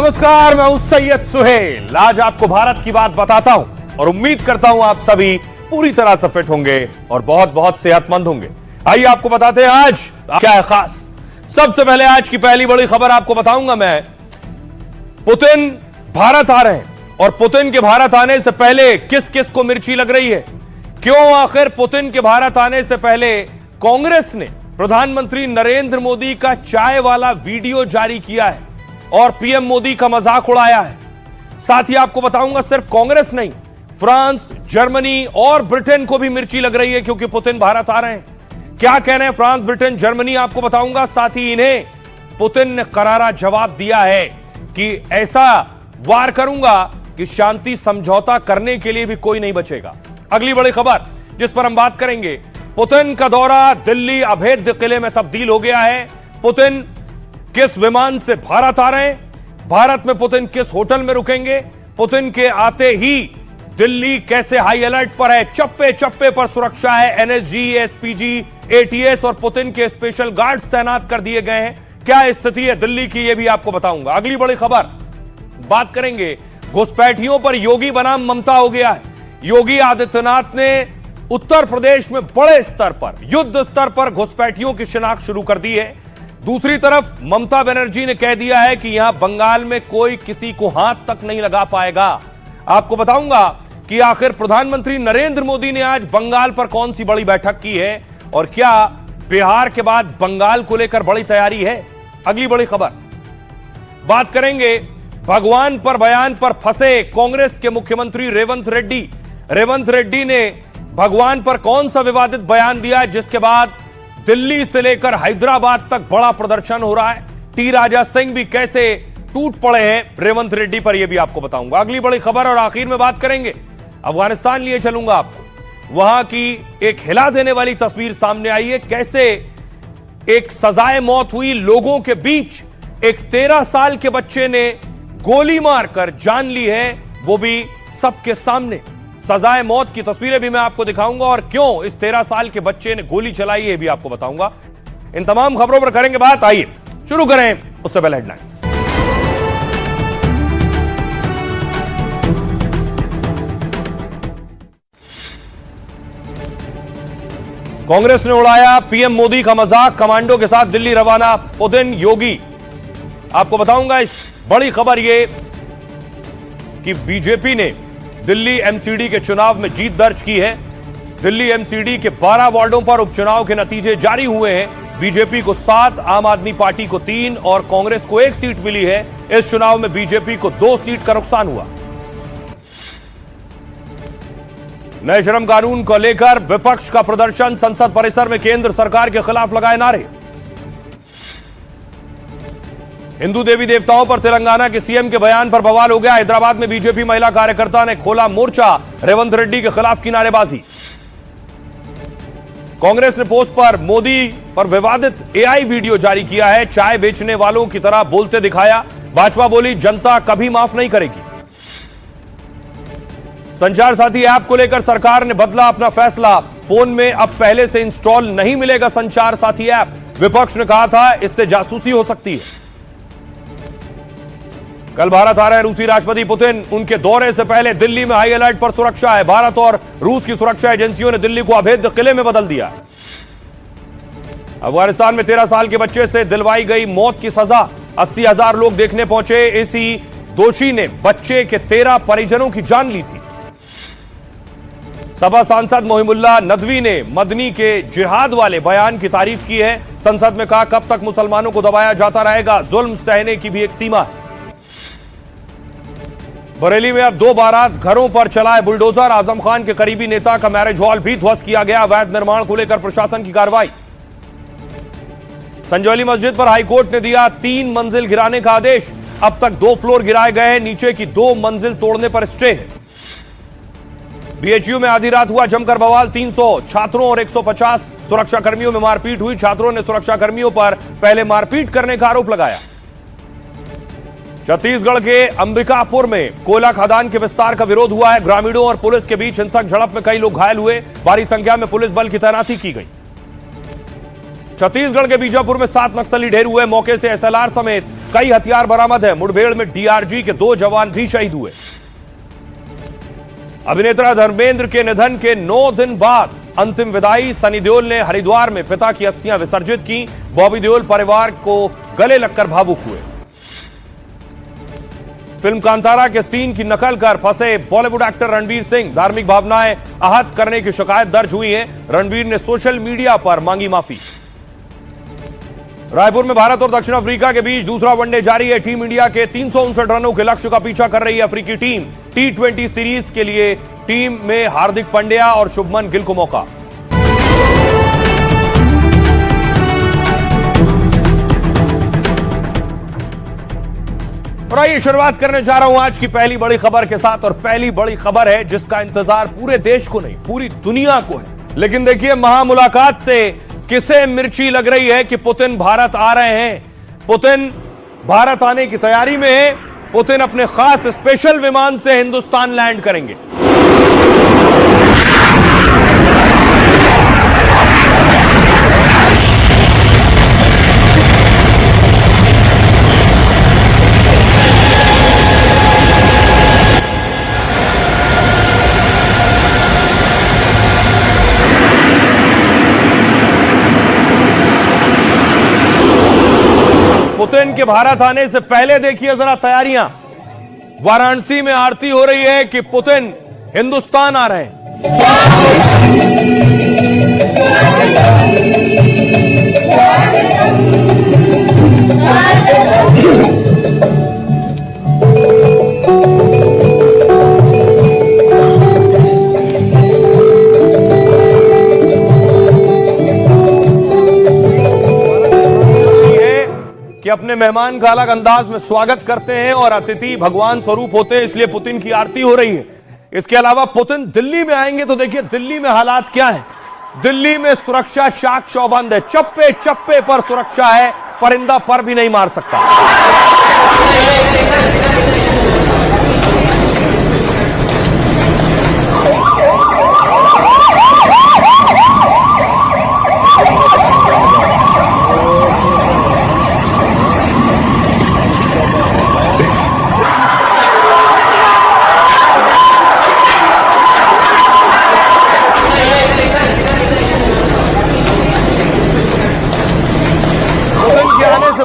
नमस्कार, मैं हूं सैयद सुहेल। आज आपको भारत की बात बताता हूं और उम्मीद करता हूं आप सभी पूरी तरह से फिट होंगे और बहुत बहुत सेहतमंद होंगे। आइए आपको बताते हैं आज क्या है खास। सबसे पहले आज की पहली बड़ी खबर आपको बताऊंगा मैं। पुतिन भारत आ रहे हैं और पुतिन के भारत आने से पहले किस किस को मिर्ची लग रही है, क्यों आखिर पुतिन के भारत आने से पहले कांग्रेस ने प्रधानमंत्री नरेंद्र मोदी का चाय वाला वीडियो जारी किया है और पीएम मोदी का मजाक उड़ाया है। साथ ही आपको बताऊंगा सिर्फ कांग्रेस नहीं, फ्रांस, जर्मनी और ब्रिटेन को भी मिर्ची लग रही है क्योंकि पुतिन भारत आ रहे हैं। क्या कह रहे हैं फ्रांस, ब्रिटेन, जर्मनी आपको बताऊंगा। साथ ही इन्हें पुतिन ने करारा जवाब दिया है कि ऐसा वार करूंगा कि शांति समझौता करने के लिए भी कोई नहीं बचेगा। अगली बड़ी खबर जिस पर हम बात करेंगे, पुतिन का दौरा दिल्ली अभेद्य किले में तब्दील हो गया है। पुतिन किस विमान से भारत आ रहे हैं, भारत में पुतिन किस होटल में रुकेंगे, पुतिन के आते ही दिल्ली कैसे हाई अलर्ट पर है, चप्पे चप्पे पर सुरक्षा है, एनएसजी, एसपीजी, एटीएस और पुतिन के स्पेशल गार्ड्स तैनात कर दिए गए हैं। क्या स्थिति है दिल्ली की, यह भी आपको बताऊंगा। अगली बड़ी खबर बात करेंगे, घुसपैठियों पर योगी बनाम ममता हो गया है। योगी आदित्यनाथ ने उत्तर प्रदेश में बड़े स्तर पर, युद्ध स्तर पर घुसपैठियों की शिनाख्त शुरू कर दी है। दूसरी तरफ ममता बनर्जी ने कह दिया है कि यहां बंगाल में कोई किसी को हाथ तक नहीं लगा पाएगा। आपको बताऊंगा कि आखिर प्रधानमंत्री नरेंद्र मोदी ने आज बंगाल पर कौन सी बड़ी बैठक की है और क्या बिहार के बाद बंगाल को लेकर बड़ी तैयारी है। अगली बड़ी खबर बात करेंगे, भगवान पर बयान पर फंसे कांग्रेस के मुख्यमंत्री रेवंत रेड्डी। रेवंत रेड्डी ने भगवान पर कौन सा विवादित बयान दिया जिसके बाद दिल्ली से लेकर हैदराबाद तक बड़ा प्रदर्शन हो रहा है। टी राजा सिंह भी कैसे टूट पड़े हैं रेवंत रेड्डी पर, यह भी आपको बताऊंगा। अगली बड़ी खबर और आखिर में बात करेंगे, अफगानिस्तान लिए चलूंगा आपको। वहां की एक हिला देने वाली तस्वीर सामने आई है, कैसे एक सजाए मौत हुई लोगों के बीच एक 13 साल के बच्चे ने गोली मारकर जान ली है, वो भी सबके सामने। सजाए मौत की तस्वीरें भी मैं आपको दिखाऊंगा और क्यों इस 13 साल के बच्चे ने गोली चलाई है भी आपको बताऊंगा। इन तमाम खबरों पर करेंगे बात। आइए शुरू करें, उससे पहले हेडलाइन। कांग्रेस ने उड़ाया पीएम मोदी का मजाक, कमांडो के साथ दिल्ली रवाना पुतिन, योगी। आपको बताऊंगा इस बड़ी खबर ये कि बीजेपी ने दिल्ली एमसीडी के चुनाव में जीत दर्ज की है। दिल्ली एमसीडी के 12 वार्डों पर उपचुनाव के नतीजे जारी हुए हैं। बीजेपी को 7, आम आदमी पार्टी को 3 और कांग्रेस को 1 सीट मिली है। इस चुनाव में बीजेपी को 2 सीट का नुकसान हुआ। नए श्रम कानून को लेकर विपक्ष का प्रदर्शन, संसद परिसर में केंद्र सरकार के खिलाफ लगाए नारे। हिंदू देवी देवताओं पर तेलंगाना के सीएम के बयान पर बवाल हो गया। हैदराबाद में बीजेपी महिला कार्यकर्ता ने खोला मोर्चा, रेवंत रेड्डी के खिलाफ की नारेबाजी। कांग्रेस ने पोस्ट पर मोदी पर विवादित एआई वीडियो जारी किया है, चाय बेचने वालों की तरह बोलते दिखाया। भाजपा बोली जनता कभी माफ नहीं करेगी। संचार साथी ऐप को लेकर सरकार ने बदला अपना फैसला, फोन में अब पहले से इंस्टॉल नहीं मिलेगा संचार साथी ऐप। विपक्ष ने कहा था इससे जासूसी हो सकती है। कल भारत आ रहे हैं रूसी राष्ट्रपति पुतिन, उनके दौरे से पहले दिल्ली में हाई अलर्ट पर सुरक्षा है। भारत और रूस की सुरक्षा एजेंसियों ने दिल्ली को अभेद्य किले में बदल दिया। अफगानिस्तान में 13 साल के बच्चे से दिलवाई गई मौत की सजा, 80,000 लोग देखने पहुंचे। इसी दोषी ने बच्चे के 13 परिजनों की जान ली थी। सपा सांसद मोहिमुल्लाह नदवी ने मदनी के जिहाद वाले बयान की तारीफ की है। संसद में कहा कब तक मुसलमानों को दबाया जाता रहेगा, जुल्म सहने की भी एक सीमा है। बरेली में अब 2 बारात घरों पर चलाए बुलडोजर, आजम खान के करीबी नेता का मैरिज हॉल भी ध्वस्त किया गया। अवैध निर्माण को लेकर प्रशासन की कार्रवाई। संजौली मस्जिद पर हाईकोर्ट ने दिया 3 मंजिल गिराने का आदेश, अब तक 2 फ्लोर गिराए गए हैं, नीचे की 2 मंजिल तोड़ने पर स्टे है। बीएचयू में आधी रात हुआ जमकर बवाल, 300 छात्रों और 150 सुरक्षा कर्मियों में मारपीट हुई। छात्रों ने सुरक्षा कर्मियों पर पहले मारपीट करने का आरोप लगाया। छत्तीसगढ़ के अंबिकापुर में कोयला खदान के विस्तार का विरोध हुआ है। ग्रामीणों और पुलिस के बीच हिंसक झड़प में कई लोग घायल हुए। भारी संख्या में पुलिस बल की तैनाती की गई। छत्तीसगढ़ के बीजापुर में 7 नक्सली ढेर हुए। मौके से एसएलआर समेत कई हथियार बरामद है। मुठभेड़ में डीआरजी के 2 जवान भी शहीद हुए। अभिनेता धर्मेंद्र के निधन के 9 दिन बाद अंतिम विदाई। सनी देओल ने हरिद्वार में पिता की अस्थियां विसर्जित की। बॉबी देओल परिवार को गले लगकर भावुक हुए। फिल्म कांतारा के सीन की नकल कर फंसे बॉलीवुड एक्टर रणवीर सिंह। धार्मिक भावनाएं आहत करने की शिकायत दर्ज हुई है। रणवीर ने सोशल मीडिया पर मांगी माफी। रायपुर में भारत और दक्षिण अफ्रीका के बीच दूसरा वनडे जारी है। टीम इंडिया के 359 रनों के लक्ष्य का पीछा कर रही है अफ्रीकी टीम। T20 सीरीज के लिए टीम में हार्दिक पांड्या और शुभमन गिल को मौका। और आइए शुरुआत करने जा रहा हूं आज की पहली बड़ी खबर के साथ। और पहली बड़ी खबर है जिसका इंतजार पूरे देश को नहीं पूरी दुनिया को है। लेकिन देखिए, महामुलाकात से किसे मिर्ची लग रही है कि पुतिन भारत आ रहे हैं। पुतिन भारत आने की तैयारी में है। पुतिन अपने खास स्पेशल विमान से हिंदुस्तान लैंड करेंगे। पुतिन के भारत आने से पहले देखिए जरा तैयारियां। वाराणसी में आरती हो रही है कि पुतिन हिंदुस्तान आ रहे हैं। कि अपने मेहमान का अलग अंदाज में स्वागत करते हैं और अतिथि भगवान स्वरूप होते हैं, इसलिए पुतिन की आरती हो रही है। इसके अलावा पुतिन दिल्ली में आएंगे तो देखिए दिल्ली में हालात क्या है। दिल्ली में सुरक्षा चाक चौबंद है। चप्पे चप्पे पर सुरक्षा है। परिंदा पर भी नहीं मार सकता।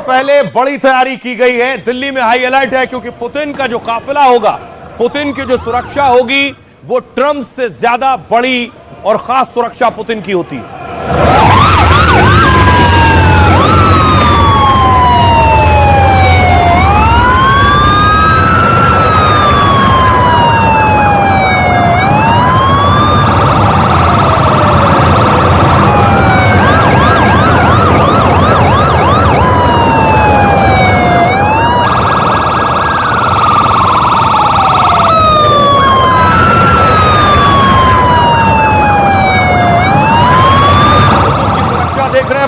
पहले बड़ी तैयारी की गई है। दिल्ली में हाई अलर्ट है क्योंकि पुतिन का जो काफिला होगा, पुतिन की जो सुरक्षा होगी वो ट्रंप से ज्यादा बड़ी और खास सुरक्षा पुतिन की होती है।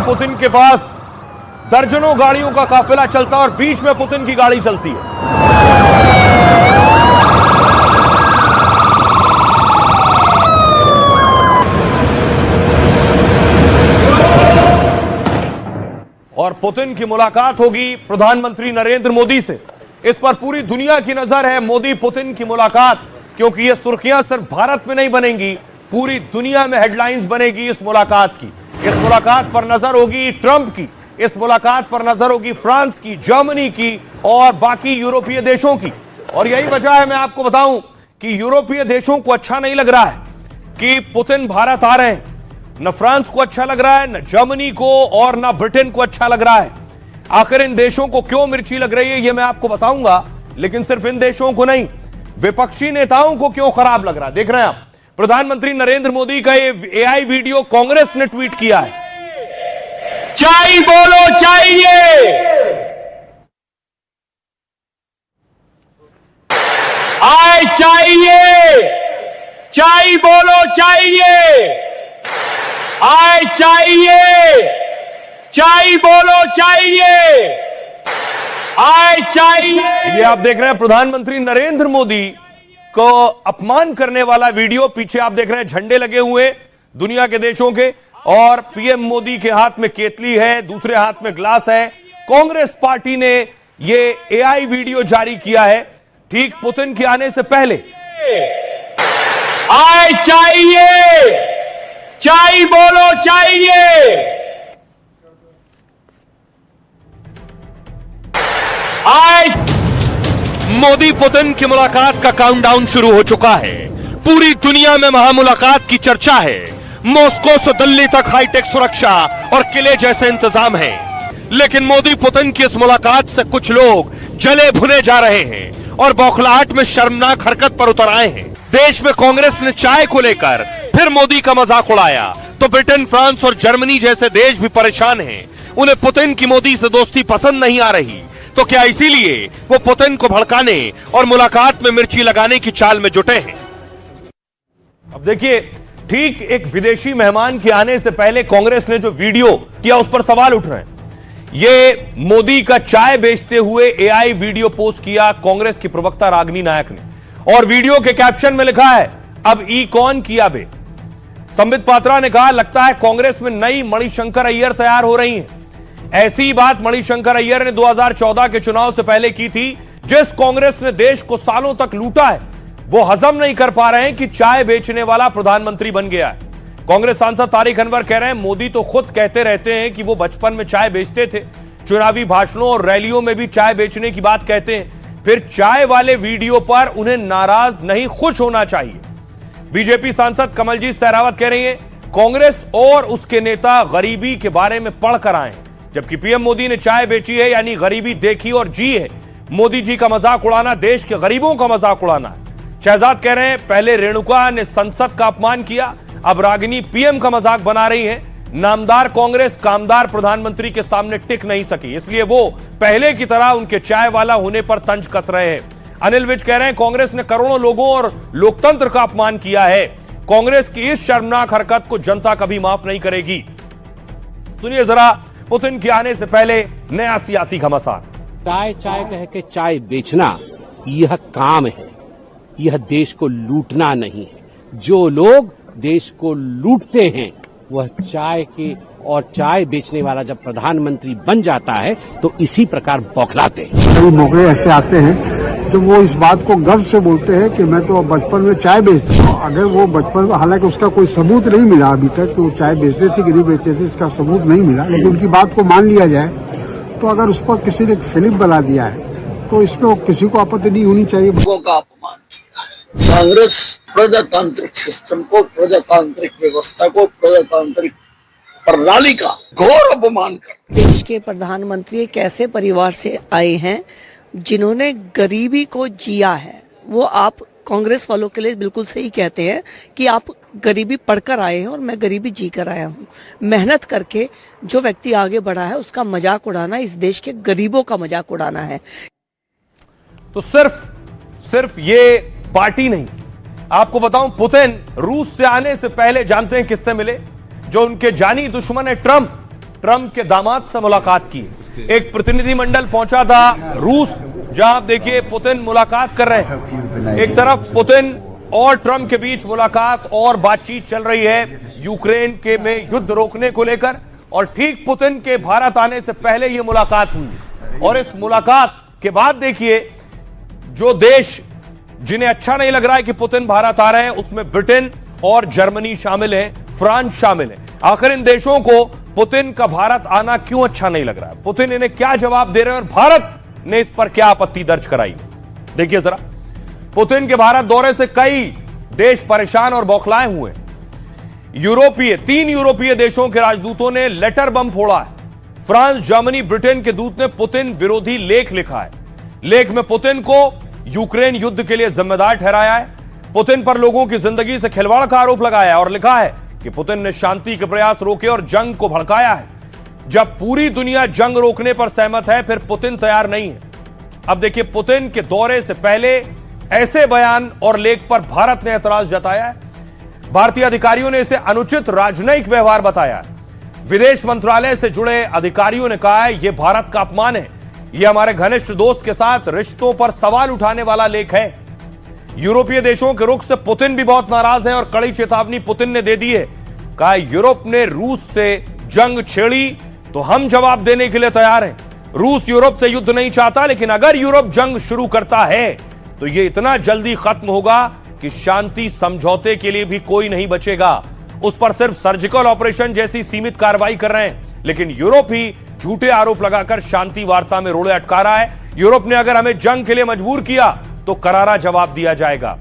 पुतिन के पास दर्जनों गाड़ियों का काफिला चलता है और बीच में पुतिन की गाड़ी चलती है। और पुतिन की मुलाकात होगी प्रधानमंत्री नरेंद्र मोदी से। इस पर पूरी दुनिया की नजर है। मोदी पुतिन की मुलाकात, क्योंकि ये सुर्खियां सिर्फ भारत में नहीं बनेंगी, पूरी दुनिया में हेडलाइंस बनेगी इस मुलाकात की। इस मुलाकात पर नजर होगी ट्रंप की, इस मुलाकात पर नजर होगी फ्रांस की, जर्मनी की और बाकी यूरोपीय देशों की। और यही वजह है, मैं आपको बताऊं कि यूरोपीय देशों को अच्छा नहीं लग रहा है कि पुतिन भारत आ रहे हैं। न फ्रांस को अच्छा लग रहा है, न जर्मनी को और न ब्रिटेन को अच्छा लग रहा है। आखिर इन देशों को क्यों मिर्ची लग रही है ये मैं आपको बताऊंगा, लेकिन सिर्फ इन देशों को नहीं, विपक्षी नेताओं को क्यों खराब लग रहा है। देख रहे हैं आप, प्रधानमंत्री नरेंद्र मोदी का ये एआई वीडियो कांग्रेस ने ट्वीट किया है। चाय बोलो चाहिए, आय चाहिए, चाय बोलो चाहिए, आय चाहिए, चाय बोलो चाहिए, आय चाहिए। ये आप देख रहे हैं प्रधानमंत्री नरेंद्र मोदी को अपमान करने वाला वीडियो। पीछे आप देख रहे हैं झंडे लगे हुए दुनिया के देशों के, और पीएम मोदी के हाथ में केतली है, दूसरे हाथ में ग्लास है। कांग्रेस पार्टी ने ये एआई वीडियो जारी किया है ठीक पुतिन के आने से पहले। आय चाहिए, चाय बोलो चाहिए। आय मोदी पुतिन की मुलाकात का काउंटडाउन शुरू हो चुका है। पूरी दुनिया में महामुलाकात की चर्चा है। मॉस्को से दिल्ली तक हाईटेक सुरक्षा और किले जैसे इंतजाम हैं। लेकिन मोदी पुतिन की इस मुलाकात से कुछ लोग जले भुने जा रहे हैं और बौखलाहट में शर्मनाक हरकत पर उतर आए हैं। देश में कांग्रेस ने चाय को लेकर फिर मोदी का मजाक उड़ाया तो ब्रिटेन, फ्रांस और जर्मनी जैसे देश भी परेशान हैं। उन्हें पुतिन की मोदी से दोस्ती पसंद नहीं आ रही, तो क्या इसीलिए वो पुतिन को भड़काने और मुलाकात में मिर्ची लगाने की चाल में जुटे हैं? अब देखिए, ठीक एक विदेशी मेहमान के आने से पहले कांग्रेस ने जो वीडियो किया उस पर सवाल उठ रहे हैं। ये मोदी का चाय बेचते हुए एआई वीडियो पोस्ट किया कांग्रेस की प्रवक्ता रागिनी नायक ने, और वीडियो के कैप्शन में लिखा है, अब ई कौन किया बे। संबित पात्रा ने कहा, लगता है कांग्रेस में नई मणिशंकर अय्यर तैयार हो रही हैं। ऐसी बात मणिशंकर अय्यर ने 2014 के चुनाव से पहले की थी। जिस कांग्रेस ने देश को सालों तक लूटा है, वो हजम नहीं कर पा रहे हैं कि चाय बेचने वाला प्रधानमंत्री बन गया है। कांग्रेस सांसद तारिक अनवर कह रहे हैं, मोदी तो खुद कहते रहते हैं कि वो बचपन में चाय बेचते थे, चुनावी भाषणों और रैलियों में भी चाय बेचने की बात कहते हैं, फिर चाय वाले वीडियो पर उन्हें नाराज नहीं खुश होना चाहिए। बीजेपी सांसद कमलजीत सहरावत कह रही है, कांग्रेस और उसके नेता गरीबी के बारे में पढ़कर आए, जबकि पीएम मोदी ने चाय बेची है यानी गरीबी देखी और जी है। मोदी जी का मजाक उड़ाना देश के गरीबों का मजाक उड़ाना है। शहजाद कह रहे हैं, पहले रेणुका ने संसद का अपमान किया, अब रागिनी पीएम का मजाक बना रही है। नामदार कांग्रेस कामदार प्रधानमंत्री के सामने टिक नहीं सकी, इसलिए वो पहले की तरह उनके चाय वाला होने पर तंज कस रहे हैं। अनिल विज कह रहे हैं, कांग्रेस ने करोड़ों लोगों और लोकतंत्र का अपमान किया है। कांग्रेस की इस शर्मनाक हरकत को जनता कभी माफ नहीं करेगी। सुनिए जरा पुतिन के आने से पहले नया सियासी घमासान। चाय चाय कह के चाय बेचना यह काम है, यह देश को लूटना नहीं है। जो लोग देश को लूटते हैं वह चाय के और चाय बेचने वाला जब प्रधानमंत्री बन जाता है तो इसी प्रकार बौखलाते हैं। कई मौके ऐसे आते हैं जब वो इस बात को गर्व से बोलते हैं कि मैं तो बचपन में चाय बेचता हूँ। अगर वो बचपन में, हालांकि उसका कोई सबूत नहीं मिला अभी तक कि वो चाय बेचते थे कि नहीं बेचते थे, इसका सबूत नहीं मिला, लेकिन उनकी बात को मान लिया जाए तो अगर उस पर किसी ने एक फिल्म बना दिया है तो इसमें किसी को आपत्ति नहीं होनी चाहिए। लोगों का अपमान किया है। कांग्रेस प्रजातांत्रिक सिस्टम को, प्रजातांत्रिक व्यवस्था को, प्रजातांत्रिक प्रणाली का घोर अपमान कर। देश के प्रधानमंत्री एक ऐसे परिवार से आए हैं जिन्होंने गरीबी को जिया है। वो आप कांग्रेस वालों के लिए बिल्कुल सही कहते हैं कि आप गरीबी पढ़कर आए हैं और मैं गरीबी जी कर आया हूँ। मेहनत करके जो व्यक्ति आगे बढ़ा है उसका मजाक उड़ाना इस देश के गरीबों का मजाक उड़ाना है। तो सिर्फ ये पार्टी नहीं, आपको बताऊं, पुतिन रूस से आने से पहले जानते हैं किससे मिले? जो उनके जानी दुश्मन है ट्रंप के दामाद से मुलाकात की। एक प्रतिनिधिमंडल पहुंचा था रूस, जहां आप देखिए पुतिन मुलाकात कर रहे हैं। एक तरफ पुतिन और ट्रंप के बीच मुलाकात और बातचीत चल रही है यूक्रेन के में युद्ध रोकने को लेकर, और ठीक पुतिन के भारत आने से पहले यह मुलाकात हुई। और इस मुलाकात के बाद देखिए, जो देश जिन्हें अच्छा नहीं लग रहा है कि पुतिन भारत आ रहे हैं, उसमें ब्रिटेन और जर्मनी शामिल है, फ्रांस शामिल है। आखिर इन देशों को पुतिन का भारत आना क्यों अच्छा नहीं लग रहा है? पुतिन इन्हें क्या जवाब दे रहे हैं और भारत ने इस पर क्या आपत्ति दर्ज कराई? देखिए जरा, पुतिन के भारत दौरे से कई देश परेशान और बौखलाए हुए। तीन यूरोपीय देशों के राजदूतों ने लेटर बम फोड़ा है। फ्रांस, जर्मनी, ब्रिटेन के दूत ने पुतिन विरोधी लेख लिखा है। लेख में पुतिन को यूक्रेन युद्ध के लिए जिम्मेदार ठहराया है। पुतिन पर लोगों की जिंदगी से खिलवाड़ का आरोप लगाया है और लिखा है कि पुतिन ने शांति के प्रयास रोके और जंग को भड़काया है। जब पूरी दुनिया जंग रोकने पर सहमत है, फिर पुतिन तैयार नहीं है। अब देखिए, पुतिन के दौरे से पहले ऐसे बयान और लेख पर भारत ने ऐतराज जताया है। भारतीय अधिकारियों ने इसे अनुचित राजनयिक व्यवहार बताया है। विदेश मंत्रालय से जुड़े अधिकारियों ने कहा है, यह भारत का अपमान है, यह हमारे घनिष्ठ दोस्त के साथ रिश्तों पर सवाल उठाने वाला लेख है। यूरोपीय देशों के रुख से पुतिन भी बहुत नाराज है और कड़ी चेतावनी पुतिन ने दे दी है। कहा, यूरोप ने रूस से जंग छेड़ी तो हम जवाब देने के लिए तैयार हैं। रूस यूरोप से युद्ध नहीं चाहता, लेकिन अगर यूरोप जंग शुरू करता है तो यह इतना जल्दी खत्म होगा कि शांति समझौते के लिए भी कोई नहीं बचेगा। उस पर सिर्फ सर्जिकल ऑपरेशन जैसी सीमित कार्रवाई कर रहे हैं, लेकिन यूरोप ही झूठे आरोप लगाकर शांति वार्ता में रोड़े अटका रहा है। यूरोप ने अगर हमें जंग के लिए मजबूर किया तो करारा जवाब दिया जाएगा।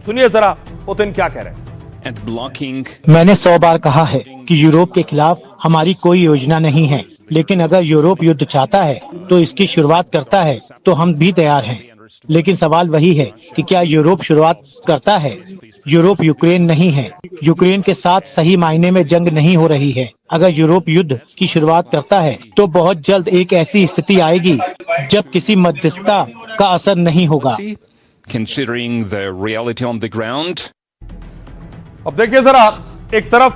सुनिए जरा पुतिन क्या कह रहे हैं। मैंने 100 बार कहा है कि यूरोप के खिलाफ हमारी कोई योजना नहीं है, लेकिन अगर यूरोप युद्ध चाहता है तो इसकी शुरुआत करता है तो हम भी तैयार हैं। लेकिन सवाल वही है कि क्या यूरोप शुरुआत करता है? यूरोप यूक्रेन नहीं है। यूक्रेन के साथ सही मायने में जंग नहीं हो रही है। अगर यूरोप युद्ध की शुरुआत करता है तो बहुत जल्द एक ऐसी स्थिति आएगी जब किसी मध्यस्थता का असर नहीं होगा। Considering the reality on the ground. अब देखिए जरा, एक तरफ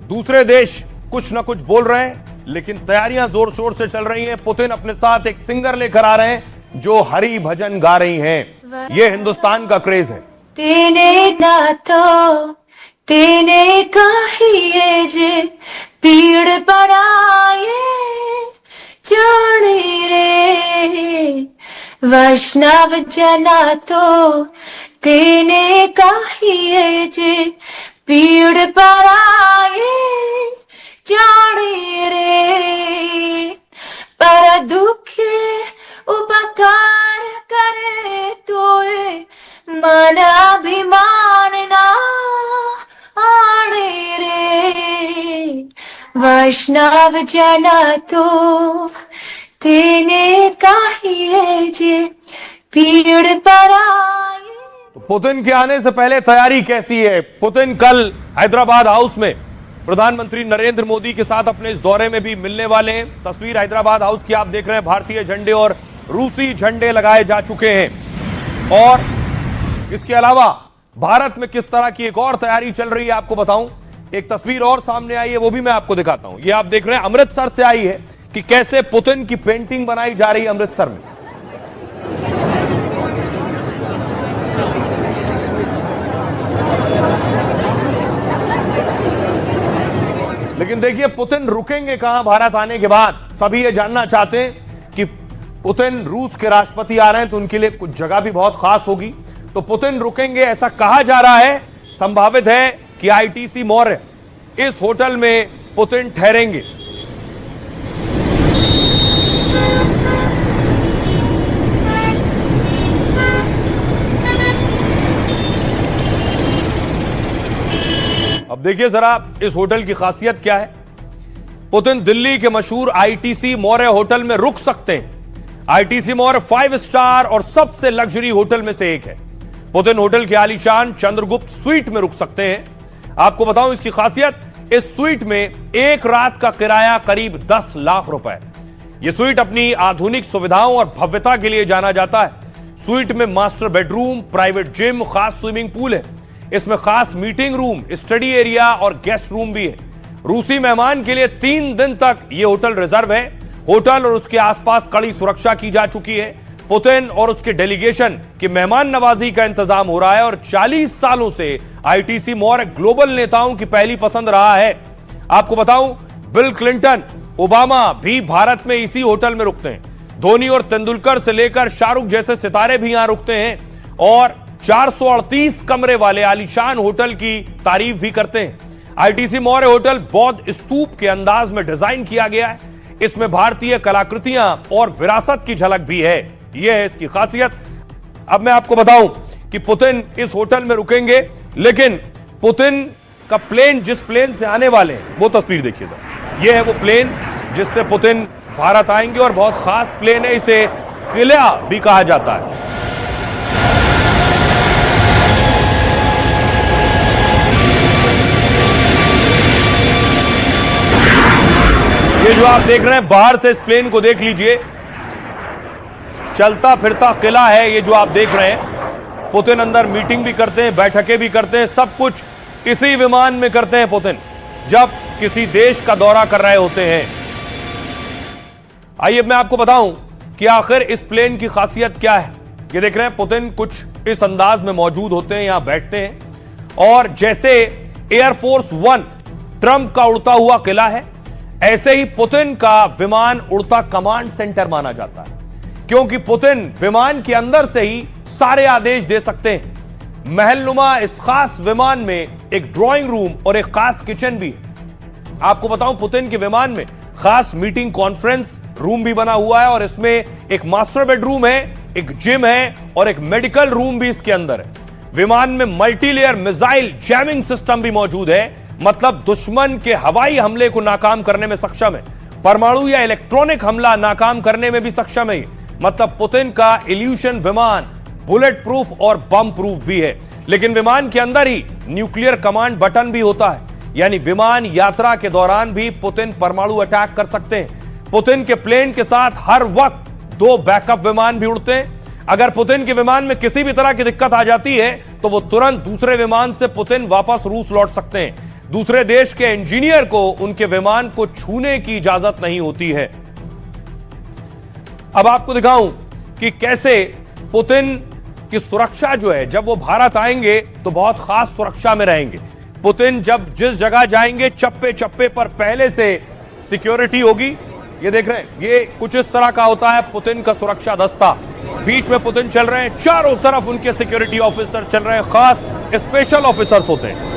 दूसरे देश कुछ ना कुछ बोल रहे हैं, लेकिन तैयारियां जोर शोर से चल रही हैं। पुतिन अपने साथ एक सिंगर लेकर आ रहे हैं जो हरि भजन गा रही हैं। ये हिंदुस्तान का क्रेज है। तेने नातो तेने कहिए जे पीड़ पड़ाए जाने रे वैष्णव जना तो तेने कहिए जे पीड़ पड़ाए जाने रे पर दुखे उपकार करे तोए मन अभिमान ना आने रे वैष्णव जना तो तेने कहिए जे पीड़ पराए। तो पुतिन के आने से पहले तैयारी कैसी है? पुतिन कल हैदराबाद हाउस में प्रधानमंत्री नरेंद्र मोदी के साथ अपने इस दौरे में भी मिलने वाले हैं। तस्वीर हैदराबाद हाउस की आप देख रहे हैं। भारतीय झंडे और रूसी झंडे लगाए जा चुके हैं और इसके अलावा भारत में किस तरह की एक और तैयारी चल रही है आपको बताऊं। एक तस्वीर और सामने आई है, वो भी मैं आपको दिखाता हूं। ये आप देख रहे हैं अमृतसर से आई है कि कैसे पुतिन की पेंटिंग बनाई जा रही है अमृतसर में। लेकिन देखिए पुतिन रुकेंगे कहां भारत आने के बाद? सभी ये जानना चाहते हैं कि पुतिन रूस के राष्ट्रपति आ रहे हैं तो उनके लिए कुछ जगह भी बहुत खास होगी, तो पुतिन रुकेंगे ऐसा कहा जा रहा है। संभावित है कि आईटीसी मौर्य इस होटल में पुतिन ठहरेंगे। अब देखिए जरा इस होटल की खासियत क्या है। पुतिन दिल्ली के मशहूर आईटीसी मौर्य होटल में रुक सकते हैं। आईटीसी मौर्य 5 स्टार और सबसे लग्जरी होटल में से एक है। पुतिन होटल के आलीशान चंद्रगुप्त स्वीट में रुक सकते हैं। आपको बताऊं इसकी खासियत, इस स्वीट में एक रात का किराया करीब 10 लाख रुपए। यह स्वीट अपनी आधुनिक सुविधाओं और भव्यता के लिए जाना जाता है। स्वीट में मास्टर बेडरूम, प्राइवेट जिम, खास स्विमिंग पूल है। इसमें खास मीटिंग रूम, स्टडी एरिया और गेस्ट रूम भी है। रूसी मेहमान के लिए 3 दिन तक यह होटल रिजर्व है। होटल और उसके आसपास कड़ी सुरक्षा की जा चुकी है। पुतिन और उसके डेलीगेशन की मेहमान नवाजी का इंतजाम हो रहा है और 40 सालों से आईटीसी मौर्य ग्लोबल नेताओं की पहली पसंद रहा है। आपको बताऊं, बिल क्लिंटन, ओबामा भी भारत में इसी होटल में रुकते हैं। धोनी और तेंदुलकर से लेकर शाहरुख जैसे सितारे भी यहां रुकते हैं और 438 कमरे वाले आलीशान होटल की तारीफ भी करते हैं। आईटीसी मौर्य होटल बौद्ध स्तूप के अंदाज में डिजाइन किया गया है। इसमें भारतीय कलाकृतियां और विरासत की झलक भी है। यह है इसकी खासियत। अब मैं आपको बताऊं कि पुतिन इस होटल में रुकेंगे, लेकिन पुतिन का प्लेन जिस प्लेन से आने वाले हैं वो तस्वीर देखिएगा। यह है वो प्लेन जिससे पुतिन भारत आएंगे और बहुत खास प्लेन है। इसे किला भी कहा जाता है। ये जो आप देख रहे हैं, बाहर से इस प्लेन को देख लीजिए, चलता फिरता किला है ये जो आप देख रहे हैं। पुतिन अंदर मीटिंग भी करते हैं, बैठकें भी करते हैं, सब कुछ इसी विमान में करते हैं पुतिन जब किसी देश का दौरा कर रहे होते हैं। आइए मैं आपको बताऊं कि आखिर इस प्लेन की खासियत क्या है। ये देख रहे हैं, पुतिन कुछ इस अंदाज में मौजूद होते हैं, यहां बैठते हैं और जैसे एयरफोर्स 1 ट्रंप का उड़ता हुआ किला है, ऐसे ही पुतिन का विमान उड़ता कमांड सेंटर माना जाता है, क्योंकि पुतिन विमान के अंदर से ही सारे आदेश दे सकते हैं। महलनुमा इस खास विमान में एक ड्राइंग रूम और एक खास किचन भी है। आपको बताऊं, पुतिन के विमान में खास मीटिंग कॉन्फ्रेंस रूम भी बना हुआ है और इसमें एक मास्टर बेडरूम है, एक जिम है और एक मेडिकल रूम भी इसके अंदर है। विमान में मल्टीलेयर मिसाइल जैमिंग सिस्टम भी मौजूद है, मतलब दुश्मन के हवाई हमले को नाकाम करने में सक्षम है, परमाणु या इलेक्ट्रॉनिक हमला नाकाम करने में भी सक्षम है। मतलब पुतिन का इल्यूशन विमान बुलेट प्रूफ और बम प्रूफ भी है। लेकिन विमान के अंदर ही न्यूक्लियर कमांड बटन भी होता है, यानी विमान यात्रा के दौरान भी पुतिन परमाणु अटैक कर सकते हैं। पुतिन के प्लेन के साथ हर वक्त 2 बैकअप विमान भी उड़ते हैं। अगर पुतिन के विमान में किसी भी तरह की दिक्कत आ जाती है तो वो तुरंत दूसरे विमान से पुतिन वापस रूस लौट सकते हैं। दूसरे देश के इंजीनियर को उनके विमान को छूने की इजाजत नहीं होती है। अब आपको दिखाऊं कि कैसे पुतिन की सुरक्षा जो है, जब वो भारत आएंगे तो बहुत खास सुरक्षा में रहेंगे। पुतिन जब जिस जगह जाएंगे चप्पे चप्पे पर पहले से सिक्योरिटी होगी। ये देख रहे हैं, ये कुछ इस तरह का होता है पुतिन का सुरक्षा दस्ता। बीच में पुतिन चल रहे हैं, चारों तरफ उनके सिक्योरिटी ऑफिसर चल रहे हैं, खास स्पेशल ऑफिसर्स होते हैं।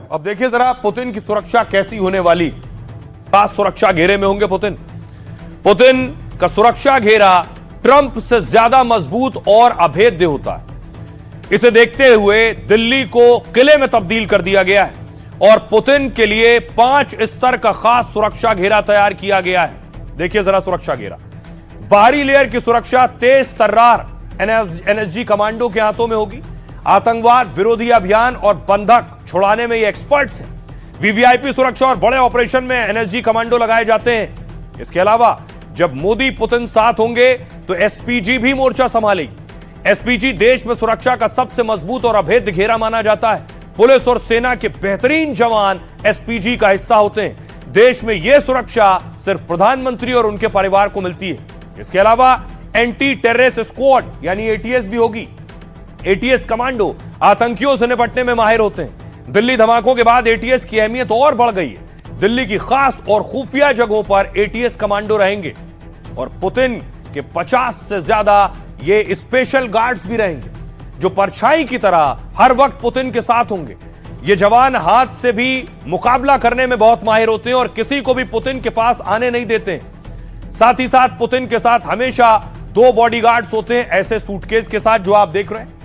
अब देखिए जरा पुतिन की सुरक्षा कैसी होने वाली। खास सुरक्षा घेरे में होंगे पुतिन। पुतिन का सुरक्षा घेरा ट्रंप से ज्यादा मजबूत और अभेद्य होता है। इसे देखते हुए दिल्ली को किले में तब्दील कर दिया गया है और पुतिन के लिए 5 स्तर का खास सुरक्षा घेरा तैयार किया गया है। देखिए जरा सुरक्षा घेरा। बाहरी लेयर की सुरक्षा तेज तर्रार एनएसजी कमांडो के हाथों में होगी। आतंकवाद विरोधी अभियान और बंधक छुड़ाने में ये एक्सपर्ट्स हैं। वीवीआईपी सुरक्षा और बड़े ऑपरेशन में एनएसजी कमांडो लगाए जाते हैं। इसके अलावा जब मोदी पुतिन साथ होंगे तो एसपीजी भी मोर्चा संभालेगी। एसपीजी देश में सुरक्षा का सबसे मजबूत और अभेद्य घेरा माना जाता है। पुलिस और सेना के बेहतरीन जवान एसपीजी का हिस्सा होते हैं। देश में यह सुरक्षा सिर्फ प्रधानमंत्री और उनके परिवार को मिलती है। इसके अलावा एंटी टेररिस्ट स्क्वाड यानी एटीएस भी होगी। एटीएस कमांडो आतंकियों से निपटने में माहिर होते हैं। दिल्ली धमाकों के बाद एटीएस की अहमियत और बढ़ गई है। दिल्ली की खास और खुफिया जगहों पर एटीएस कमांडो रहेंगे और पुतिन के 50 से ज्यादा ये स्पेशल गार्ड्स भी रहेंगे, जो परछाई की तरह हर वक्त पुतिन के साथ होंगे। ये जवान हाथ से भी मुकाबला करने में बहुत माहिर होते हैं और किसी को भी पुतिन के पास आने नहीं देते हैं। साथ ही साथ पुतिन के साथ हमेशा 2 बॉडीगार्ड्स होते हैं, ऐसे सूटकेस के साथ जो आप देख रहे हैं।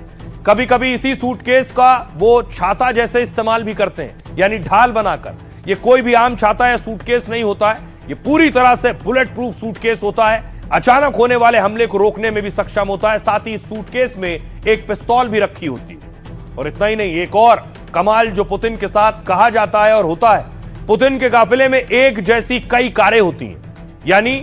कभी कभी इसी सूटकेस का वो छाता जैसे इस्तेमाल भी करते हैं, यानी ढाल बनाकर। ये कोई भी आम छाता या सूटकेस नहीं होता है, ये पूरी तरह से बुलेट प्रूफ सूटकेस होता है। अचानक होने वाले हमले को रोकने में भी सक्षम होता है। साथ ही इस सूटकेस में एक पिस्तौल भी रखी होती है। और इतना ही नहीं, एक और कमाल जो पुतिन के साथ कहा जाता है और होता है, पुतिन के काफिले में एक जैसी कई कारें होती हैं, यानी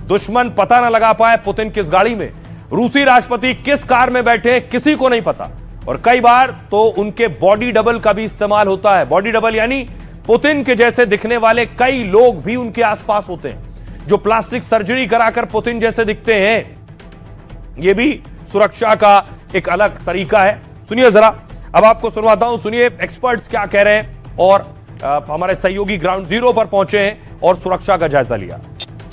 दुश्मन पता न लगा पाए पुतिन किस गाड़ी में, रूसी राष्ट्रपति किस कार में बैठे हैं, किसी को नहीं पता। और कई बार तो उनके बॉडी डबल का भी इस्तेमाल होता है। बॉडी डबल यानी पुतिन के जैसे दिखने वाले कई लोग भी उनके आसपास होते हैं, जो प्लास्टिक सर्जरी कराकर पुतिन जैसे दिखते हैं। यह भी सुरक्षा का एक अलग तरीका है। सुनिए जरा, अब आपको सुनवाता हूं, सुनिए एक्सपर्ट्स क्या कह रहे हैं। और हमारे सहयोगी ग्राउंड जीरो पर पहुंचे हैं और सुरक्षा का जायजा लिया।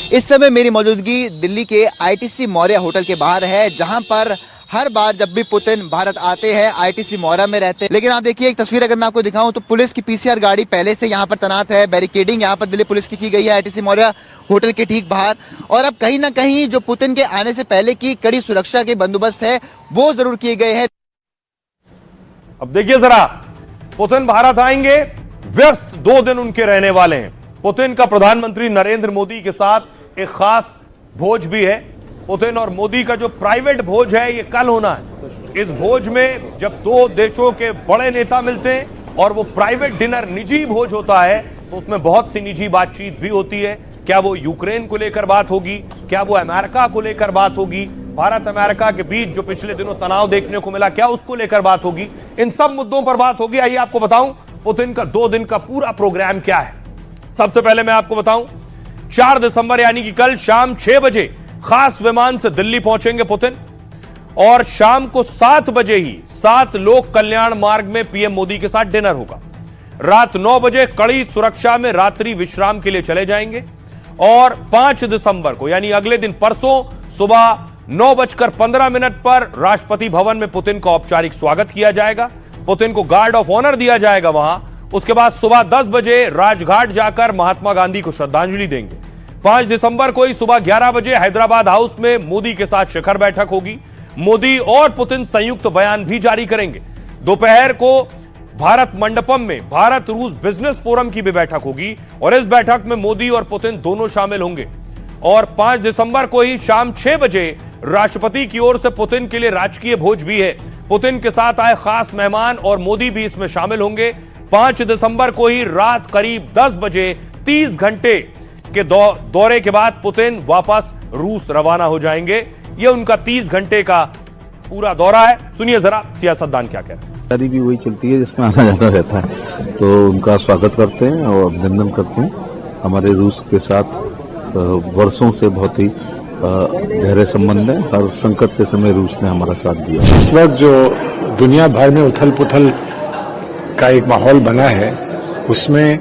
इस समय मेरी मौजूदगी दिल्ली के आईटीसी मौर्य होटल के बाहर है, जहां पर हर बार जब भी पुतिन भारत आते हैं आईटीसी मौर्य में रहते हैं। लेकिन आप देखिए, एक तस्वीर अगर मैं आपको दिखाऊं तो पुलिस की पीसीआर गाड़ी पहले से यहां पर तैनात है। बैरिकेडिंग यहां पर दिल्ली पुलिस की गई है आईटीसी मौर्य होटल के ठीक बाहर। और अब कहीं ना कहीं जो पुतिन के आने से पहले की कड़ी सुरक्षा के बंदोबस्त है वो जरूर किए गए हैं। अब देखिए जरा, पुतिन भारत आएंगे, व्यस्त 2 दिन उनके रहने वाले हैं। पुतिन का प्रधानमंत्री नरेंद्र मोदी के साथ एक खास भोज भी है। पुतिन और मोदी का जो प्राइवेट भोज है ये कल होना है। इस भोज में जब 2 देशों के बड़े नेता मिलते हैं और वो प्राइवेट डिनर निजी भोज होता है तो उसमें बहुत सी निजी बातचीत भी होती है। क्या वो यूक्रेन को लेकर बात होगी, क्या वो अमेरिका को लेकर बात होगी, भारत अमेरिका के बीच जो पिछले दिनों तनाव देखने को मिला क्या उसको लेकर बात होगी, इन सब मुद्दों पर बात होगी। आइए आपको बताऊं, पुतिन का 2 दिन का पूरा प्रोग्राम क्या है। सबसे पहले मैं आपको बताऊं, 4 दिसंबर यानी कि कल शाम 6 बजे खास विमान से दिल्ली पहुंचेंगे पुतिन और शाम को 7 बजे ही 7 लोक कल्याण मार्ग में पीएम मोदी के साथ डिनर होगा। रात 9 बजे कड़ी सुरक्षा में रात्रि विश्राम के लिए चले जाएंगे और 5 दिसंबर को यानी अगले दिन परसों सुबह 9:15 पर राष्ट्रपति भवन में पुतिन का औपचारिक स्वागत किया जाएगा। पुतिन को गार्ड ऑफ ऑनर दिया जाएगा वहां। उसके बाद सुबह 10 बजे राजघाट जाकर महात्मा गांधी को श्रद्धांजलि देंगे। 5 दिसंबर को ही सुबह 11 बजे हैदराबाद हाउस में मोदी के साथ शिखर बैठक होगी। मोदी और पुतिन संयुक्त बयान भी जारी करेंगे। दोपहर को भारत मंडपम में भारत रूस बिजनेस फोरम की भी बैठक होगी और इस बैठक में मोदी और पुतिन दोनों शामिल होंगे। और 5 दिसंबर को ही शाम 6 बजे राष्ट्रपति की ओर से पुतिन के लिए राजकीय भोज भी है। पुतिन के साथ आए खास मेहमान और मोदी भी इसमें शामिल होंगे। 5 दिसंबर को ही रात करीब 10 बजे 30 घंटे के दौरे के बाद पुतिन वापस रूस रवाना हो जाएंगे। यह उनका 30 घंटे का पूरा दौरा है। सुनिए जरा सियासतदान क्या कह रहे हैं। तैयारी भी वही चलती है जिसमें आना जाना रहता है, तो उनका स्वागत करते हैं और अभिनंदन करते हैं। हमारे रूस के साथ वर्षों से बहुत ही गहरे संबंध है। हर संकट के समय रूस ने हमारा साथ दिया। इस वक्त जो दुनिया भर में उथल पुथल का एक माहौल बना है, उसमें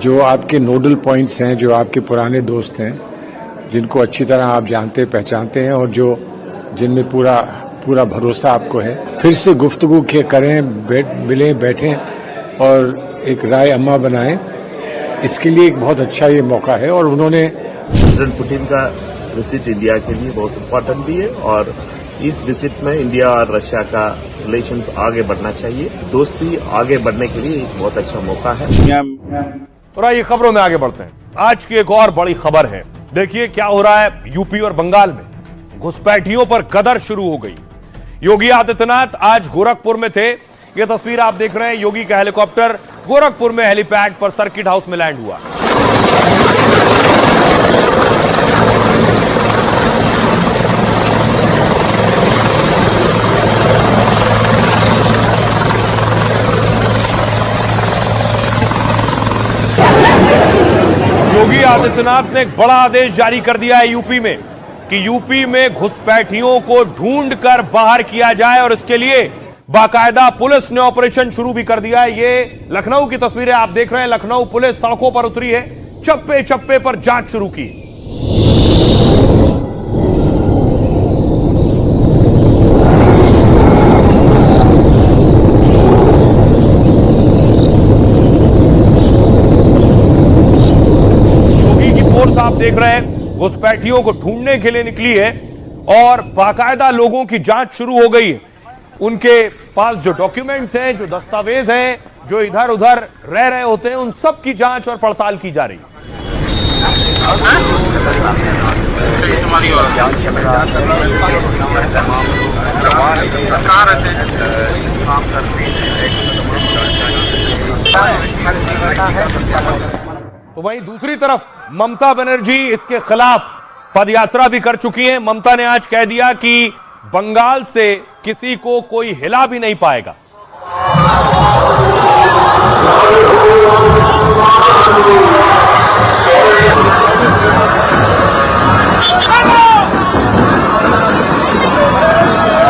जो आपके नोडल पॉइंट्स हैं, जो आपके पुराने दोस्त हैं, जिनको अच्छी तरह आप जानते पहचानते हैं और जो जिनमें पूरा भरोसा आपको है, फिर से गुफ्तगू करें, मिलें, बैठें और एक राय अम्मा बनाएं। इसके लिए एक बहुत अच्छा ये मौका है। और उन्होंने प्रेसिडेंट पुतिन का विजिट इंडिया के लिए बहुत इम्पोर्टेंट भी है और इस विजिट में इंडिया और रशिया का रिलेशन आगे बढ़ना चाहिए। दोस्ती आगे बढ़ने के लिए एक बहुत अच्छा मौका है। और आइए खबरों में आगे बढ़ते हैं। आज की एक और बड़ी खबर है। देखिए क्या हो रहा है यूपी और बंगाल में। घुसपैठियों पर गदर शुरू हो गई। योगी आदित्यनाथ आज गोरखपुर में थे। यह तस्वीर आप देख रहे हैं। योगी का हेलीकॉप्टर गोरखपुर में हेलीपैड पर सर्किट हाउस में लैंड हुआ। योगी आदित्यनाथ ने एक बड़ा आदेश जारी कर दिया है यूपी में कि यूपी में घुसपैठियों को ढूंढकर बाहर किया जाए और इसके लिए बाकायदा पुलिस ने ऑपरेशन शुरू भी कर दिया है। ये लखनऊ की तस्वीरें आप देख रहे हैं। लखनऊ पुलिस सड़कों पर उतरी है, चप्पे चप्पे पर जांच शुरू की। योगी की फोर्स आप देख रहे हैं घुसपैठियों को ढूंढने के लिए निकली है और बाकायदा लोगों की जांच शुरू हो गई है। उनके पास जो डॉक्यूमेंट्स हैं, जो दस्तावेज हैं, जो इधर उधर रह रहे होते हैं, उन सब की जांच और पड़ताल की जा रही है। तो वहीं दूसरी तरफ ममता बनर्जी इसके खिलाफ पदयात्रा भी कर चुकी हैं। ममता ने आज कह दिया कि बंगाल से किसी को कोई हिला भी नहीं पाएगा।